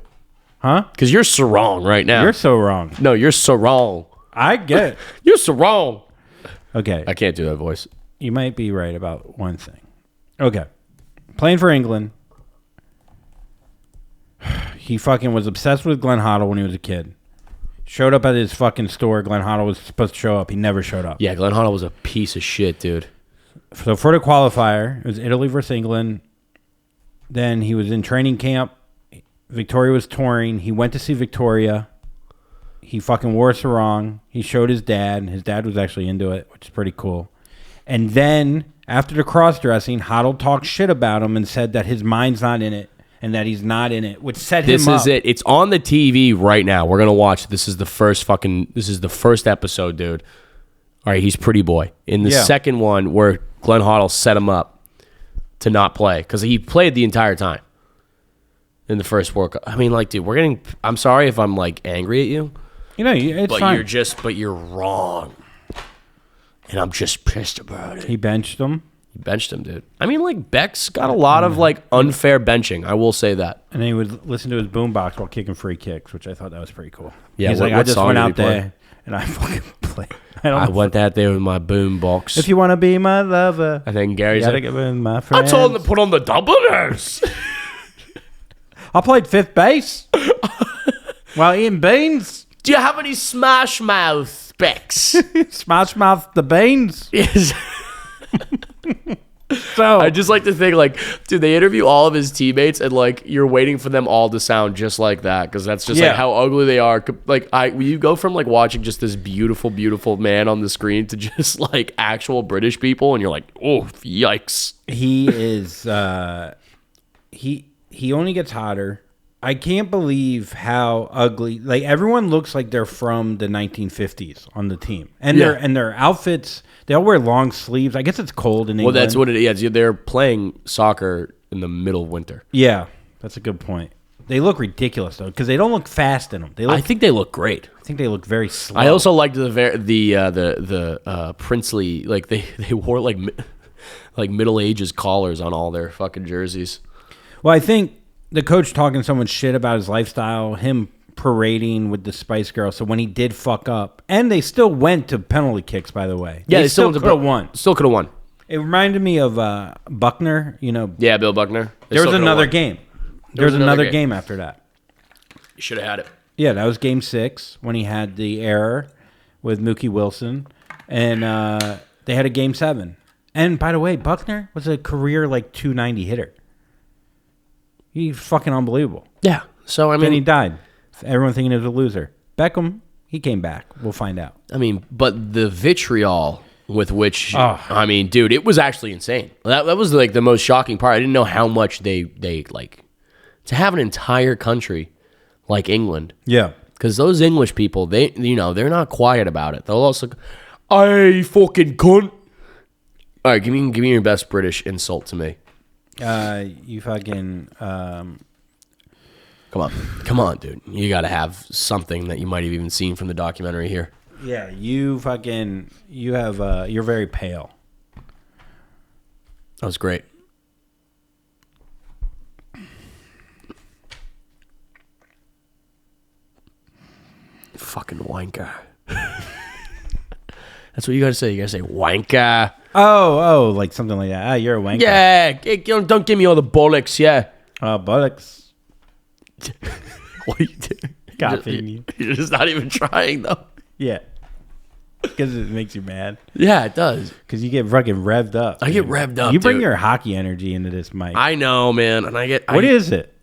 Huh?
Because you're sarong right now.
You're so wrong.
No, you're sarong.
I get it.
You're sarong.
Okay.
I can't do that voice.
You might be right about one thing. Okay. Playing for England. He fucking was obsessed with Glenn Hoddle when he was a kid. Showed up at his fucking store. Glenn Hoddle was supposed to show up. He never showed up.
Yeah, Glenn Hoddle was a piece of shit, dude.
So for the qualifier, it was Italy versus England. Then he was in training camp. Victoria was touring. He went to see Victoria. He fucking wore a sarong. He showed his dad. His dad was actually into it, which is pretty cool. And then after the cross-dressing, Hoddle talked shit about him and said that his mind's not in it and that he's not in it, which set him up.
This is it. It's on the TV right now. We're going to watch. This is the first episode, dude. All right, he's pretty boy. In the second one where Glenn Hoddle set him up to not play because he played the entire time in the first World Cup. I mean, like, dude, I'm sorry if I'm, like, angry at you.
You know, it's fine.
You're wrong. And I'm just pissed about it.
He benched him.
He benched him, dude. I mean, like, Beck's got a lot of, like, unfair benching. I will say that.
And then he would listen to his boombox while kicking free kicks, which I thought that was pretty cool.
Yeah,
he's like, I just went out there and I fucking played.
I went out there with my boombox.
If you want to be my lover,
I think Gary's
gotta get with my friends.
I told him to put on the dubliners.
I played fifth base while eating beans.
Do you have any Smash Mouth, Bex?
Smash Mouth the beans.
Yes.
So
I just like to think, like, dude, they interview all of his teammates, and like you're waiting for them all to sound just like that because that's just like how ugly they are. Like, you go from like watching just this beautiful, beautiful man on the screen to just like actual British people, and you're like, oh, yikes.
He is. He only gets hotter. I can't believe how ugly. Like, everyone looks like they're from the 1950s on the team, and their outfits. They all wear long sleeves. I guess it's cold in England.
Well, that's what it is. They're playing soccer in the middle of winter.
Yeah, that's a good point. They look ridiculous though because they don't look fast in them.
I think they look great.
I think they look very slow.
I also liked the princely, like they wore like Middle Ages collars on all their fucking jerseys.
Well, I think the coach talking so much shit about his lifestyle, him parading with the Spice Girls. So when he did fuck up, and they still went to penalty kicks, by the way.
Yeah, they still could have
won.
Still could have won.
It reminded me of Buckner. You know.
Yeah, Bill Buckner.
There was another game. There was another game after that.
You should have had it.
Yeah, that was Game 6 when he had the error with Mookie Wilson, and they had a Game 7. And by the way, Buckner was a career like 290 hitter. He's fucking unbelievable.
Yeah. So, I mean.
Then he died. Everyone thinking he was a loser. Beckham, he came back. We'll find out.
I mean, but the vitriol with which, I mean, dude, it was actually insane. That was like the most shocking part. I didn't know how much they like, to have an entire country like England.
Yeah.
Because those English people, they're not quiet about it. They'll also, I fucking cunt. All right, give me your best British insult to me.
You fucking.
Come on, dude. You got to have something that you might have even seen from the documentary here.
Yeah, you fucking. You have. You're very pale.
That was great. Fucking wanker. That's what you got to say. You got to say wanker.
Oh, like something like that. You're a wanker.
Yeah, don't give me all the bollocks, yeah.
Bollocks.
What are you doing?
Copying you.
You're just not even trying, though.
Yeah. Because it makes you mad.
Yeah, it does.
Because you get fucking revved up.
I get revved up,
You bring
dude.
your hockey energy into this mic.
I know, man. And
What is it?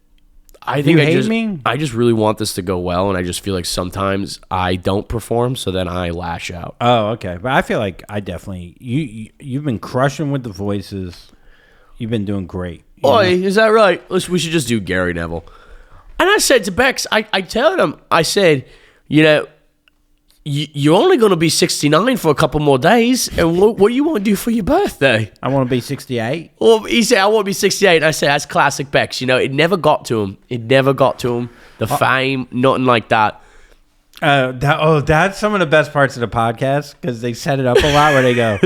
I think
you hate me?
I just really want this to go well, and I just feel like sometimes I don't perform, so then I lash out.
Oh, okay. But I feel like I definitely... You've been crushing with the voices. You've been doing great.
Oi, is that right? We should just do Gary Neville. And I said to Bex, I told him, I said, you're only going to be 69 for a couple more days, and what do you want to do for your birthday?
I want to be 68.
Well, he said, I want to be 68. And I said, that's classic Bex. It never got to him. The fame, nothing like that.
That's some of the best parts of the podcast, because they set it up a lot where they go,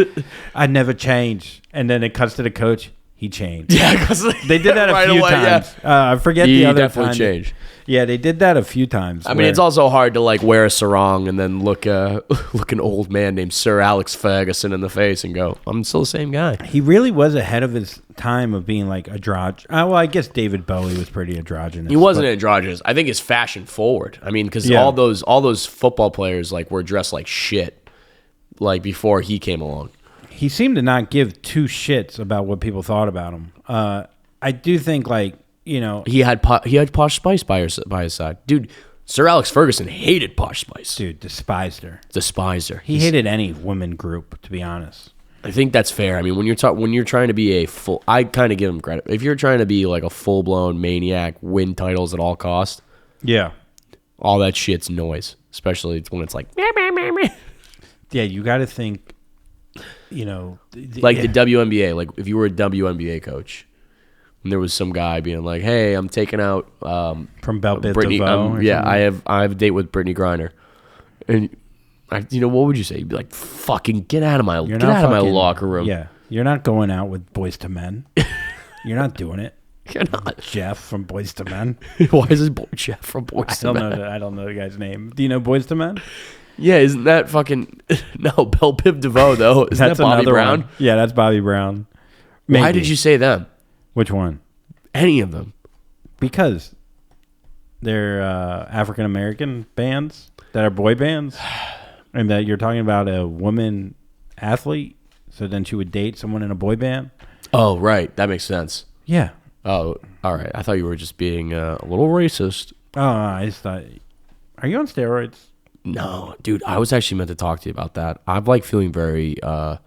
I never change. And then it cuts to the coach. He changed.
Yeah, because
they did that a few times. Yeah. I forget the other time.
He definitely changed.
Yeah, they did that a few times.
I mean, it's also hard to like wear a sarong and then look an old man named Sir Alex Ferguson in the face and go, I'm still the same guy.
He really was ahead of his time of being like androgynous. Well, I guess David Bowie was pretty androgynous.
He wasn't androgynous. I think it's fashion forward. I mean, because all those football players like were dressed like shit, like before he came along.
He seemed to not give two shits about what people thought about him. I do think, like,
he had Posh Spice by his side, dude. Sir Alex Ferguson hated Posh Spice,
dude. Despised her.
He
hated any woman group, to be honest.
I think that's fair. I mean, when you're trying to be I kind of give him credit. If you're trying to be like a full blown maniac, win titles at all costs,
yeah,
all that shit's noise. Especially when it's like,
yeah, you got to think.
Like the WNBA, like if you were a WNBA coach and there was some guy being like, hey, I'm taking out
from Belle Biv
Brittany,
DeVoe
I have a date with Brittany Griner, and what would you say? You'd be like, fucking get out of my locker room.
Yeah, you're not going out with Boys to Men. You're not doing it.
You're not.
Jeff from Boys to Men.
Why is this Jeff from Boys to Men?
I don't know the guy's name. Do you know Boys to Men?
Yeah, isn't that fucking... No, Belle Biv DeVoe, though. Isn't that Bobby Brown?
One. Yeah, that's Bobby Brown.
Maybe. Why did you say them?
Which one?
Any of them.
Because they're African-American bands that are boy bands. And that you're talking about a woman athlete. So then she would date someone in a boy band.
Oh, right. That makes sense.
Yeah.
Oh, all right. I thought you were just being a little racist.
Oh, I just thought... Are you on steroids?
No, dude, I was actually meant to talk to you about that. I'm like feeling I'm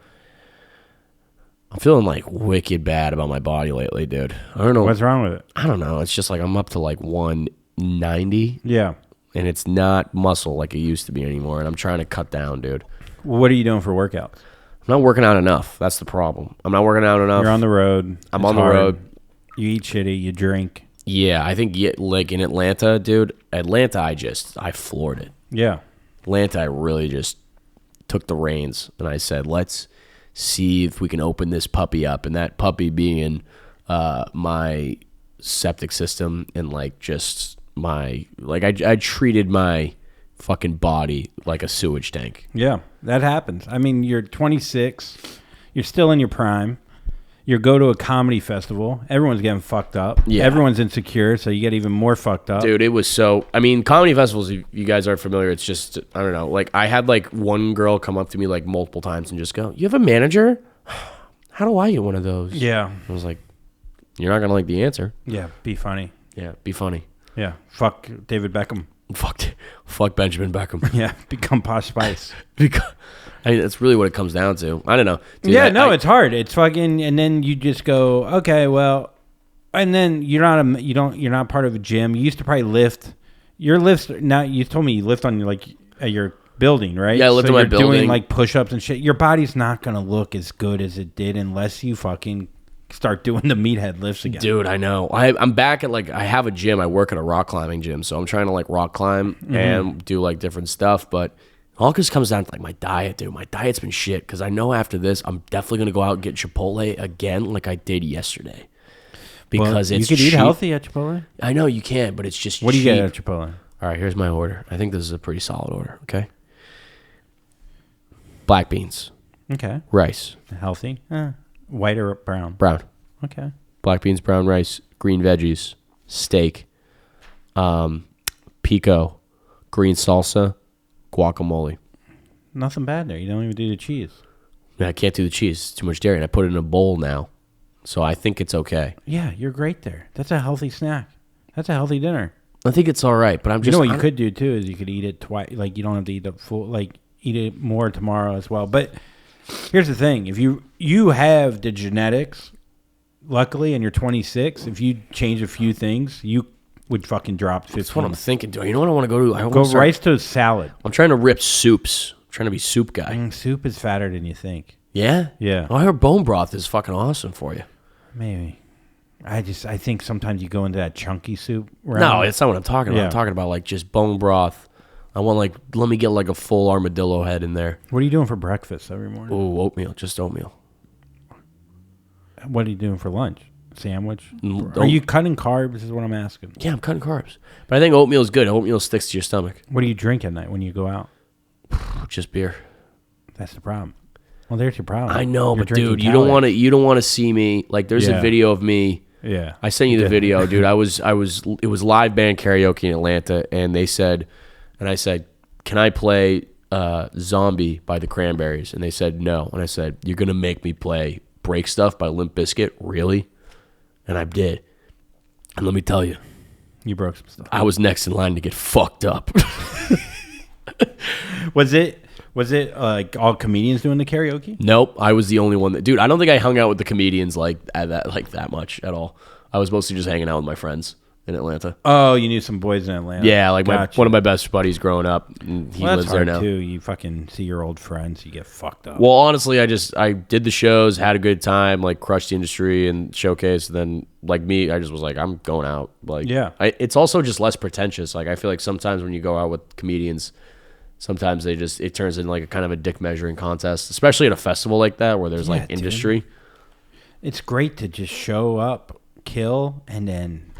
feeling like wicked bad about my body lately, dude. I don't know.
What's wrong with it?
I don't know. It's just like I'm up to like 190.
Yeah.
And it's not muscle like it used to be anymore. And I'm trying to cut down, dude.
What are you doing for workouts?
I'm not working out enough. That's the problem. I'm not working out enough.
You're on the road.
I'm on the road.
You eat shitty. You drink.
Yeah, I think like in Atlanta, dude. I floored it.
Yeah.
Atlanta, I really just took the reins and I said, let's see if we can open this puppy up. And that puppy being my septic system and like just I treated my fucking body like a sewage tank.
Yeah, that happens. I mean, you're 26. You're still in your prime. You go to a comedy festival. Everyone's getting fucked up. Yeah. Everyone's insecure, so you get even more fucked up.
Dude, it was so... I mean, comedy festivals, if you guys aren't familiar, it's just... I don't know. Like, I had, like, one girl come up to me, like, multiple times and just go, you have a manager? how do I get one of those?
Yeah.
I was like, you're not going to like the answer.
Yeah, be funny.
Yeah, be funny.
Yeah, fuck David Beckham.
Fuck Benjamin Beckham.
Yeah, become Posh Spice.
Because I mean, that's really what it comes down to. I don't know. Dude,
It's hard. It's fucking, and then you just go, okay, well, and then you're not part of a gym. You used to probably lift. Your lifts now. You told me you lift on at your building, right?
Yeah, I lift on my building.
Doing like push-ups and shit. Your body's not gonna look as good as it did unless you fucking start doing the meathead lifts again.
Dude, I know. I'm back at I have a gym. I work at a rock climbing gym, so I'm trying to rock climb and do different stuff. But it all just comes down to my diet, dude. My diet's been shit because I know after this I'm definitely gonna go out and get Chipotle again, like I did yesterday. Because it's
you could
cheap.
eat healthy at Chipotle.
I know you can, but it's just
what do you
cheap.
get at Chipotle?
All right, here's my order. I think this is a pretty solid order. Okay, black beans,
Okay,
rice,
healthy. White or brown?
brown.
Okay.
Black beans, brown rice, green veggies, steak, pico, green salsa, guacamole.
Nothing bad there. You don't even do the cheese.
I can't do the cheese. It's too much dairy. And I put it in a bowl now. So I think it's okay.
Yeah, you're great there. That's a healthy snack. That's a healthy dinner.
I think it's all right, but I'm just...
You know what you could do, too, is you could eat it twice. Like, you don't have to eat it full... eat it more tomorrow as well. But here's the thing. If you have the genetics, luckily, and you're 26, if you change a few things, you would fucking drop 15.
That's what I'm thinking. You know what I want to go to?
Go rice to salad.
I'm trying to rip soups. I'm trying to be soup guy.
Soup is fatter than you think.
Yeah?
Yeah.
Oh, I heard bone broth is fucking awesome for you.
Maybe. I think sometimes you go into that chunky soup round.
No, that's not what I'm talking about.
Yeah.
I'm talking about just bone broth. I want let me get a full armadillo head in there.
What are you doing for breakfast every morning?
Oh, oatmeal, just oatmeal.
What are you doing for lunch? Sandwich?
Don't-
Are you cutting carbs is what I'm asking.
Yeah, I'm cutting carbs. But I think oatmeal is good. Oatmeal sticks to your stomach.
What do you drink at night when you go out?
Just beer.
That's the problem. Well, there's your problem.
I know,
You're
but dude,
drinking
you don't want to.
calories.
You don't want to see me. There's
Yeah.
a video of me.
Yeah.
I sent you the video, dude. It was live band karaoke in Atlanta, and I said, can I play Zombie by the Cranberries? And they said no. And I said, you're gonna make me play Break Stuff by Limp Bizkit, really? And I did. And let me tell you,
You broke some stuff.
I was next in line to get fucked up.
Was it all comedians doing the karaoke?
Nope, I was the only one that. Dude, I don't think I hung out with the comedians that much at all. I was mostly just hanging out with my friends in Atlanta.
Oh, you knew some boys in Atlanta.
Yeah,
Gotcha.
one of my best buddies growing up. And he
Well,
lives
that's
there
hard
now.
too. You fucking see your old friends, you get fucked up.
Well, honestly, I did the shows, had a good time, crushed the industry and showcase. Then, me, I just was I'm going out.
Yeah.
It's also just less pretentious. I feel like sometimes when you go out with comedians, sometimes it turns into a kind of a dick measuring contest, especially at a festival like that where there's
Yeah,
industry.
dude. It's great to just show up, kill, and then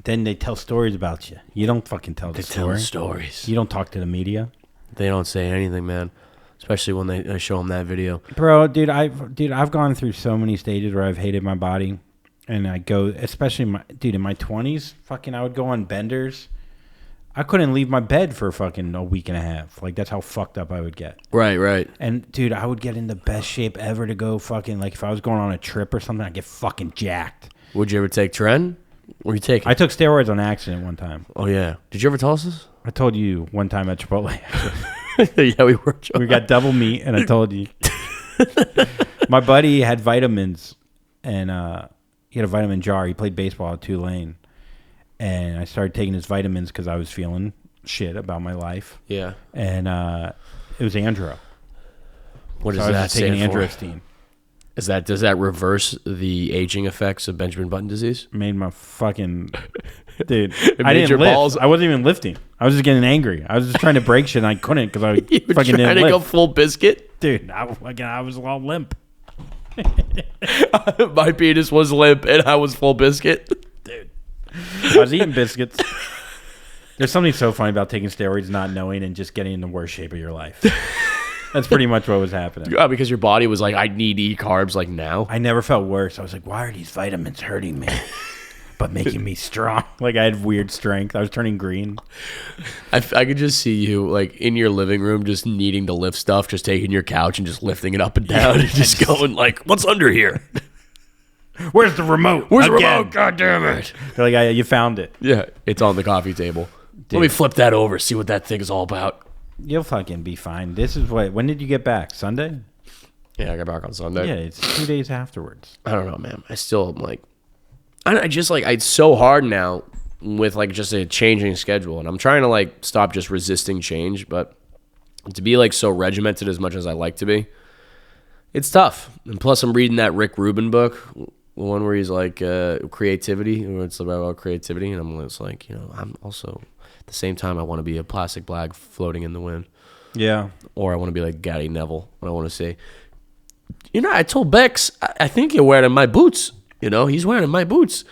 then they tell stories about you. You don't fucking tell the story.
They tell stories.
You don't talk to the media.
They don't say anything, man. Especially when I show them that video.
Bro, I've gone through so many stages where I've hated my body, and I go, especially in my 20s, I would go on benders. I couldn't leave my bed for fucking a week and a half. That's how fucked up I would get.
Right.
And dude, I would get in the best shape ever to go fucking if I was going on a trip or something, I'd get fucking jacked.
Would you ever take Tren? What were you taking?
I took steroids on accident one time.
Oh yeah. Did you ever tell us this?
I told you one time at Chipotle.
Yeah, we were.
We got double meat, and I told you. My buddy had vitamins, and he had a vitamin jar. He played baseball at Tulane, and I started taking his vitamins because I was feeling shit about my life.
Yeah.
And it was Andro.
What does
So I was
that
just taking
stand for?
Androstene.
Does that reverse the aging effects of Benjamin Button disease?
Made my fucking dude.
It
I
made
didn't
your
lift.
balls-
I wasn't even lifting. I was just getting angry. I was just trying to break shit, and I couldn't because I
You were
fucking
trying
didn't
to go
lift.
full biscuit.
Dude, I was all limp.
My penis was limp and I was full biscuit.
Dude, I was eating biscuits. There's something so funny about taking steroids, not knowing, and just getting in the worst shape of your life. That's pretty much what was happening.
Yeah, because your body was I need to eat carbs now.
I never felt worse. I was like, why are these vitamins hurting me? but making me strong. Like I had weird strength. I was turning green.
I could just see you like in your living room, just needing to lift stuff, just taking your couch and just lifting it up and down, and just going like, "What's under here?
Where's the remote?
Where's the remote? God damn it!"
They're like, "You found it."
Yeah, it's on the coffee table. Dude. Let me flip that over, see what that thing is all about.
You'll fucking be fine. This is what. When did you get back? Sunday?
Yeah, I got back on Sunday.
Yeah, it's 2 days afterwards.
I don't know, man. I still am like, I just like, it's so hard now with like just a changing schedule, and I'm trying to like stop just resisting change, but to be like so regimented as much as I like to be, it's tough. And plus, I'm reading that Rick Rubin book, the one where he's like creativity, where it's about creativity, and I'm just like, I'm also at the same time I want to be a plastic bag floating in the wind.
Yeah.
Or I want to be like Gary Neville. I want to say, I told Bex, I think you're wearing my boots. He's wearing my boots.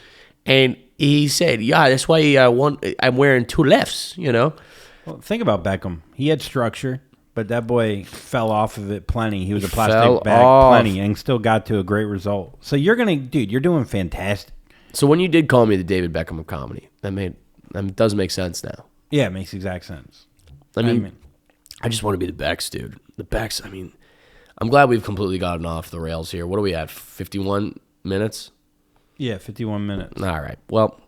And he said, yeah, that's why I'm wearing two lefts,
Well, think about Beckham. He had structure, but that boy fell off of it plenty. He was a plastic bag plenty and still got to a great result. So you're doing fantastic.
So when you did call me the David Beckham of comedy, that does make sense now.
Yeah, it makes exact sense.
I mean, I just want to be the Bex, dude. The Bex, I'm glad we've completely gotten off the rails here. What are we at, 51 minutes?
Yeah, 51 minutes.
All right. Well,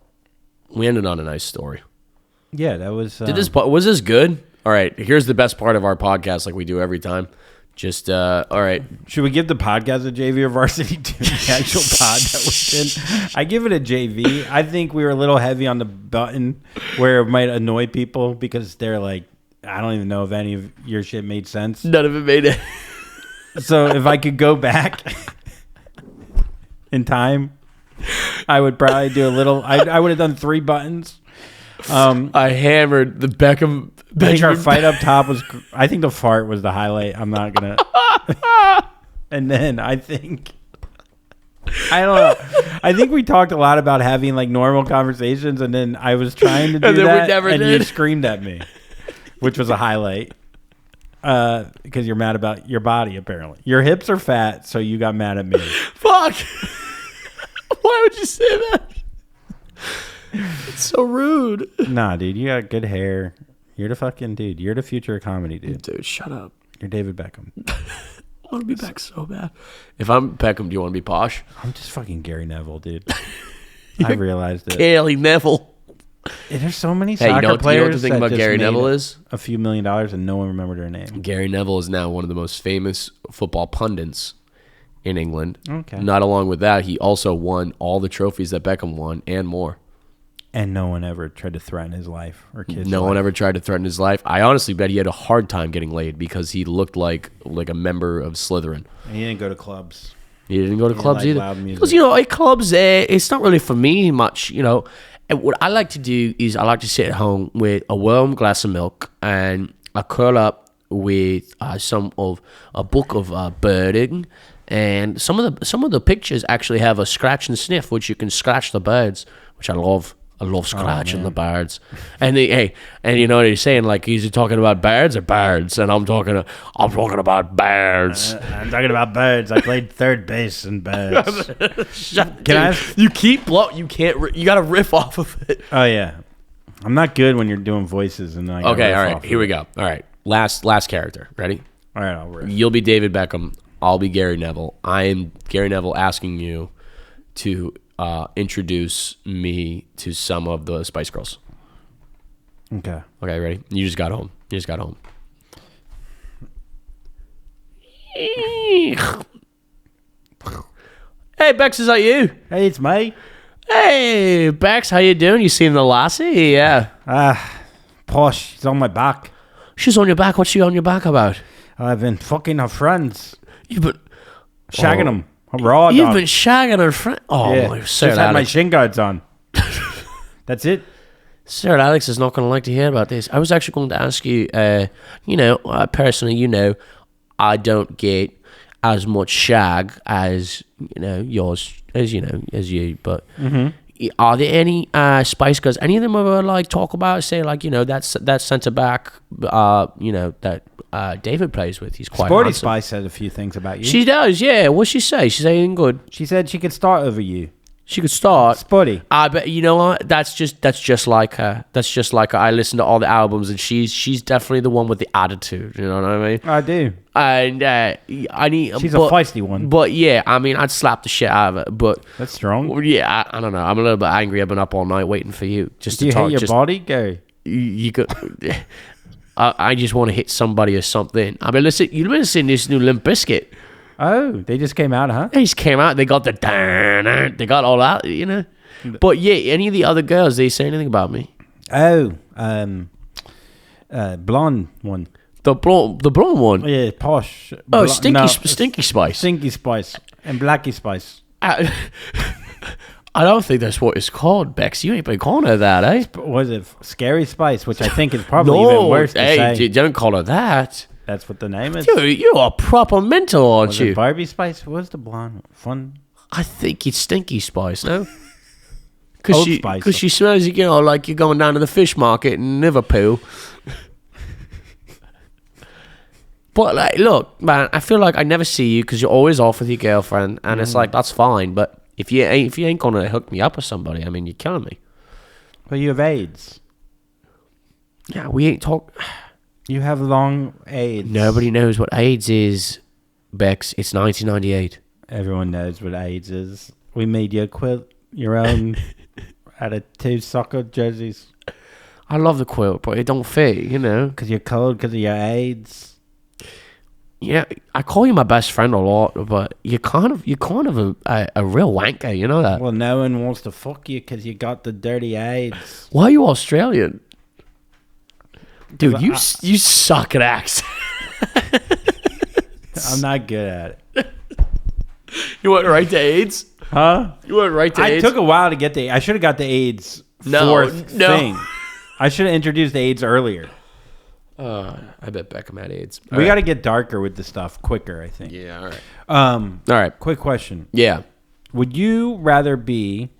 we ended on a nice story.
Yeah, that was...
Was this good? All right, here's the best part of our podcast like we do every time. Just, all right.
Should we give the podcast a JV or varsity to the actual pod that we're in? I give it a JV. I think we were a little heavy on the button where it might annoy people because they're like, I don't even know if any of your shit made sense.
None of it made it.
So if I could go back in time, I would probably do a little. I would have done 3 buttons.
I hammered the Beckham.
I think our fight up top was. I think the fart was the highlight. I'm not gonna. And then I don't know. I think we talked a lot about having like normal conversations, and then I was trying to do that, and you screamed at me, which was a highlight. Because you're mad about your body, apparently. Your hips are fat, so you got mad at me.
Fuck! Why would you say that? It's so rude.
Nah, dude, you got good hair. You're the fucking dude. You're the future of comedy, dude.
Dude, shut up.
You're David Beckham.
I want to be Beck so bad. If I'm Beckham, do you want to be Posh?
I'm just fucking Gary Neville, dude. I realized it.
Gary Neville.
There's so many soccer players.
You know what the thing about Gary Neville is?
A few $1 million and no one remembered their name.
Gary Neville is now one of the most famous football pundits in England.
Okay.
Not along with that, he also won all the trophies that Beckham won and more.
And no one ever tried to threaten his life or kids.
No one ever tried to threaten his life. I honestly bet he had a hard time getting laid because he looked like a member of Slytherin.
And he didn't go to clubs.
He didn't go to clubs either.
Loud music.
Because, at clubs, it's not really for me much, And what I like to do is I like to sit at home with a warm glass of milk and I curl up with a book of birding, and some of the pictures actually have a scratch and sniff, which you can scratch the birds, which I love. I love scratching the birds. And you know what he's saying? Like, is he talking about birds or birds? And I'm talking about birds.
I'm talking about birds. I played third base in birds.
You got to riff off of it.
Oh yeah, I'm not good when you're doing voices and then
okay, all right, here we go. All right, last character. Ready?
All right, I'll riff.
You'll be David Beckham. I'll be Gary Neville. I am Gary Neville asking you to introduce me to some of the Spice Girls.
Okay.
Okay, ready? You just got home. Hey, Bex, is that you?
Hey, it's me.
Hey, Bex, how you doing? You seen the lassie? Yeah.
Posh, she's on my back.
She's on your back? What's she on your back about?
I've been fucking her friends.
You've been...
Shagging them. Raw
You've
dog.
been shagging her friend. Oh,
yeah.
Sir
Just had my shin guards on. That's it.
Sir Alex is not going to like to hear about this. I was actually going to ask you, personally, I don't get as much shag as, yours, as you, but are there any Spice Girls, any of them ever like talk about, say like, that centre back, that David plays with, he's quite
Sporty
handsome.
Spice said a few things about you.
She does, yeah. What'd she say? She say anything good?
She said she could start over you.
She could start.
Spotty.
I bet you know what? That's just like her. That's just like her. I listen to all the albums, and she's definitely the one with the attitude. You know what I mean?
I do.
And I need.
She's a feisty one.
But yeah, I mean, I'd slap the shit out of her. But
that's strong.
Yeah, I don't know. I'm a little bit angry. I've been up all night waiting for you. Just
do
to
you
talk.
hate your body? Go.
You could. I just want to hit somebody or something. I mean, listen. You listen to this new Limp Bizkit.
Oh, they just came out, huh?
They just came out. They got they got all that, you know. But yeah, any of the other girls, they say anything about me?
Oh, blonde one.
The blonde one.
Yeah, Posh.
Oh, Stinky Spice.
Stinky Spice and Blacky Spice.
I don't think that's what it's called, Bex. You ain't been calling her that, eh?
Was it Scary Spice, which I think is probably even worse to say.
You don't call her that.
That's what the name is.
You are proper mental, aren't
Was
you?
it Barbie Spice? What's the blonde? Fun.
I think it's Stinky Spice, no? Because she smells, you know, like you're going down to the fish market in Liverpool. But like, look, man, I feel like I never see you because you're always off with your girlfriend, and it's like that's fine. But if you ain't gonna hook me up with somebody, I mean, you're killing me.
Well, you have AIDS.
Yeah, we ain't talk.
You have long AIDS.
Nobody knows what AIDS is, Bex. It's 1998.
Everyone knows what AIDS is. We made you quilt your own out of 2 soccer jerseys.
I love the quilt, but it don't fit, you know.
Because you're cold because of your AIDS.
Yeah, I call you my best friend a lot, but you're kind of a real wanker, you know that?
Well, no one wants to fuck you because you got the dirty AIDS.
Why are you Australian? Dude, you suck at accents.
I'm not good at it.
You went right to AIDS?
Huh?
You went right to AIDS?
I took a while to get the... I should have got the AIDS fourth thing. I should have introduced the AIDS earlier.
I bet Beckham had AIDS.
We got to get darker with the stuff quicker, I think.
Yeah, all right.
All
right.
Quick question.
Yeah.
Would you rather be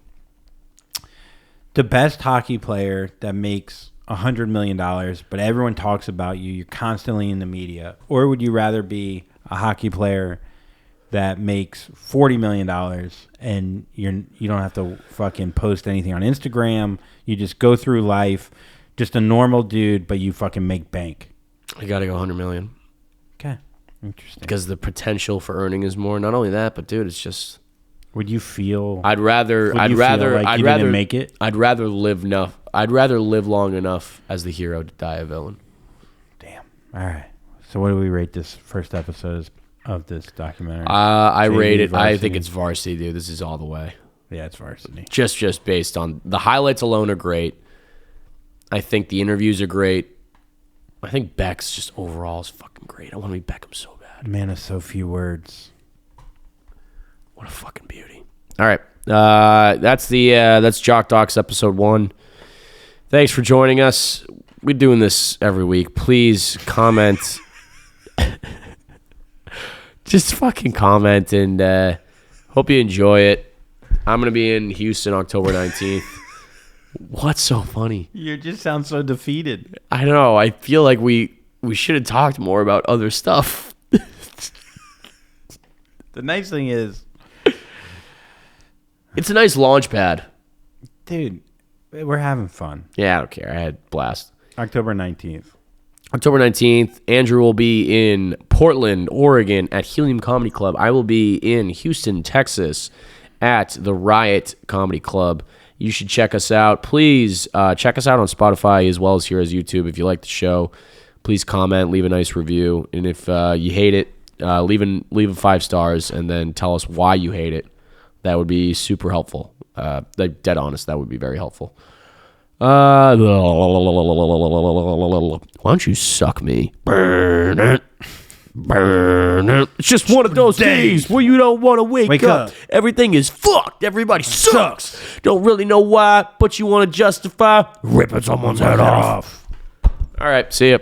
the best hockey player that makes $100 million, but everyone talks about you, you're constantly in the media, or would you rather be a hockey player that makes $40 million and you don't have to fucking post anything on Instagram, you just go through life, just a normal dude, but you fucking make bank?
I got to go 100 million.
Okay. Interesting.
Because the potential for earning is more. Not only that, but dude, it's just...
Would you feel...
I'd rather
make it?
I'd rather live long enough as the hero to die a villain.
Damn. All right. So what do we rate this first episode of this documentary?
I rate it.
Varsity?
I think it's Varsity, dude. This is all the way.
Yeah, it's Varsity.
Just based on the highlights alone are great. I think the interviews are great. I think Beck's just overall is fucking great. I want to be Beckham so bad.
Man of so few words.
What a fucking beauty. All right. That's Jock Docs episode 1. Thanks for joining us. We're doing this every week. Please comment. Just fucking comment and hope you enjoy it. I'm going to be in Houston October 19th. What's so funny?
You just sound so defeated.
I don't know. I feel like we should have talked more about other stuff.
The nice thing is...
It's a nice launch pad.
Dude, we're having fun.
Yeah, I don't care. I had a blast.
October 19th.
October 19th, Andrew will be in Portland, Oregon at Helium Comedy Club. I will be in Houston, Texas at the Riot Comedy Club. You should check us out. Please check us out on Spotify as well as here as YouTube. If you like the show, please comment, leave a nice review. And if you hate it, leave 5 stars and then tell us why you hate it. That would be super helpful. Dead honest, that would be very helpful. Why don't you suck me? Burn it. Burn it. It's just one of those days where you don't want to wake up. Everything is fucked. Everybody sucks. Don't really know why, but you want to justify ripping someone's head off. All right, see ya.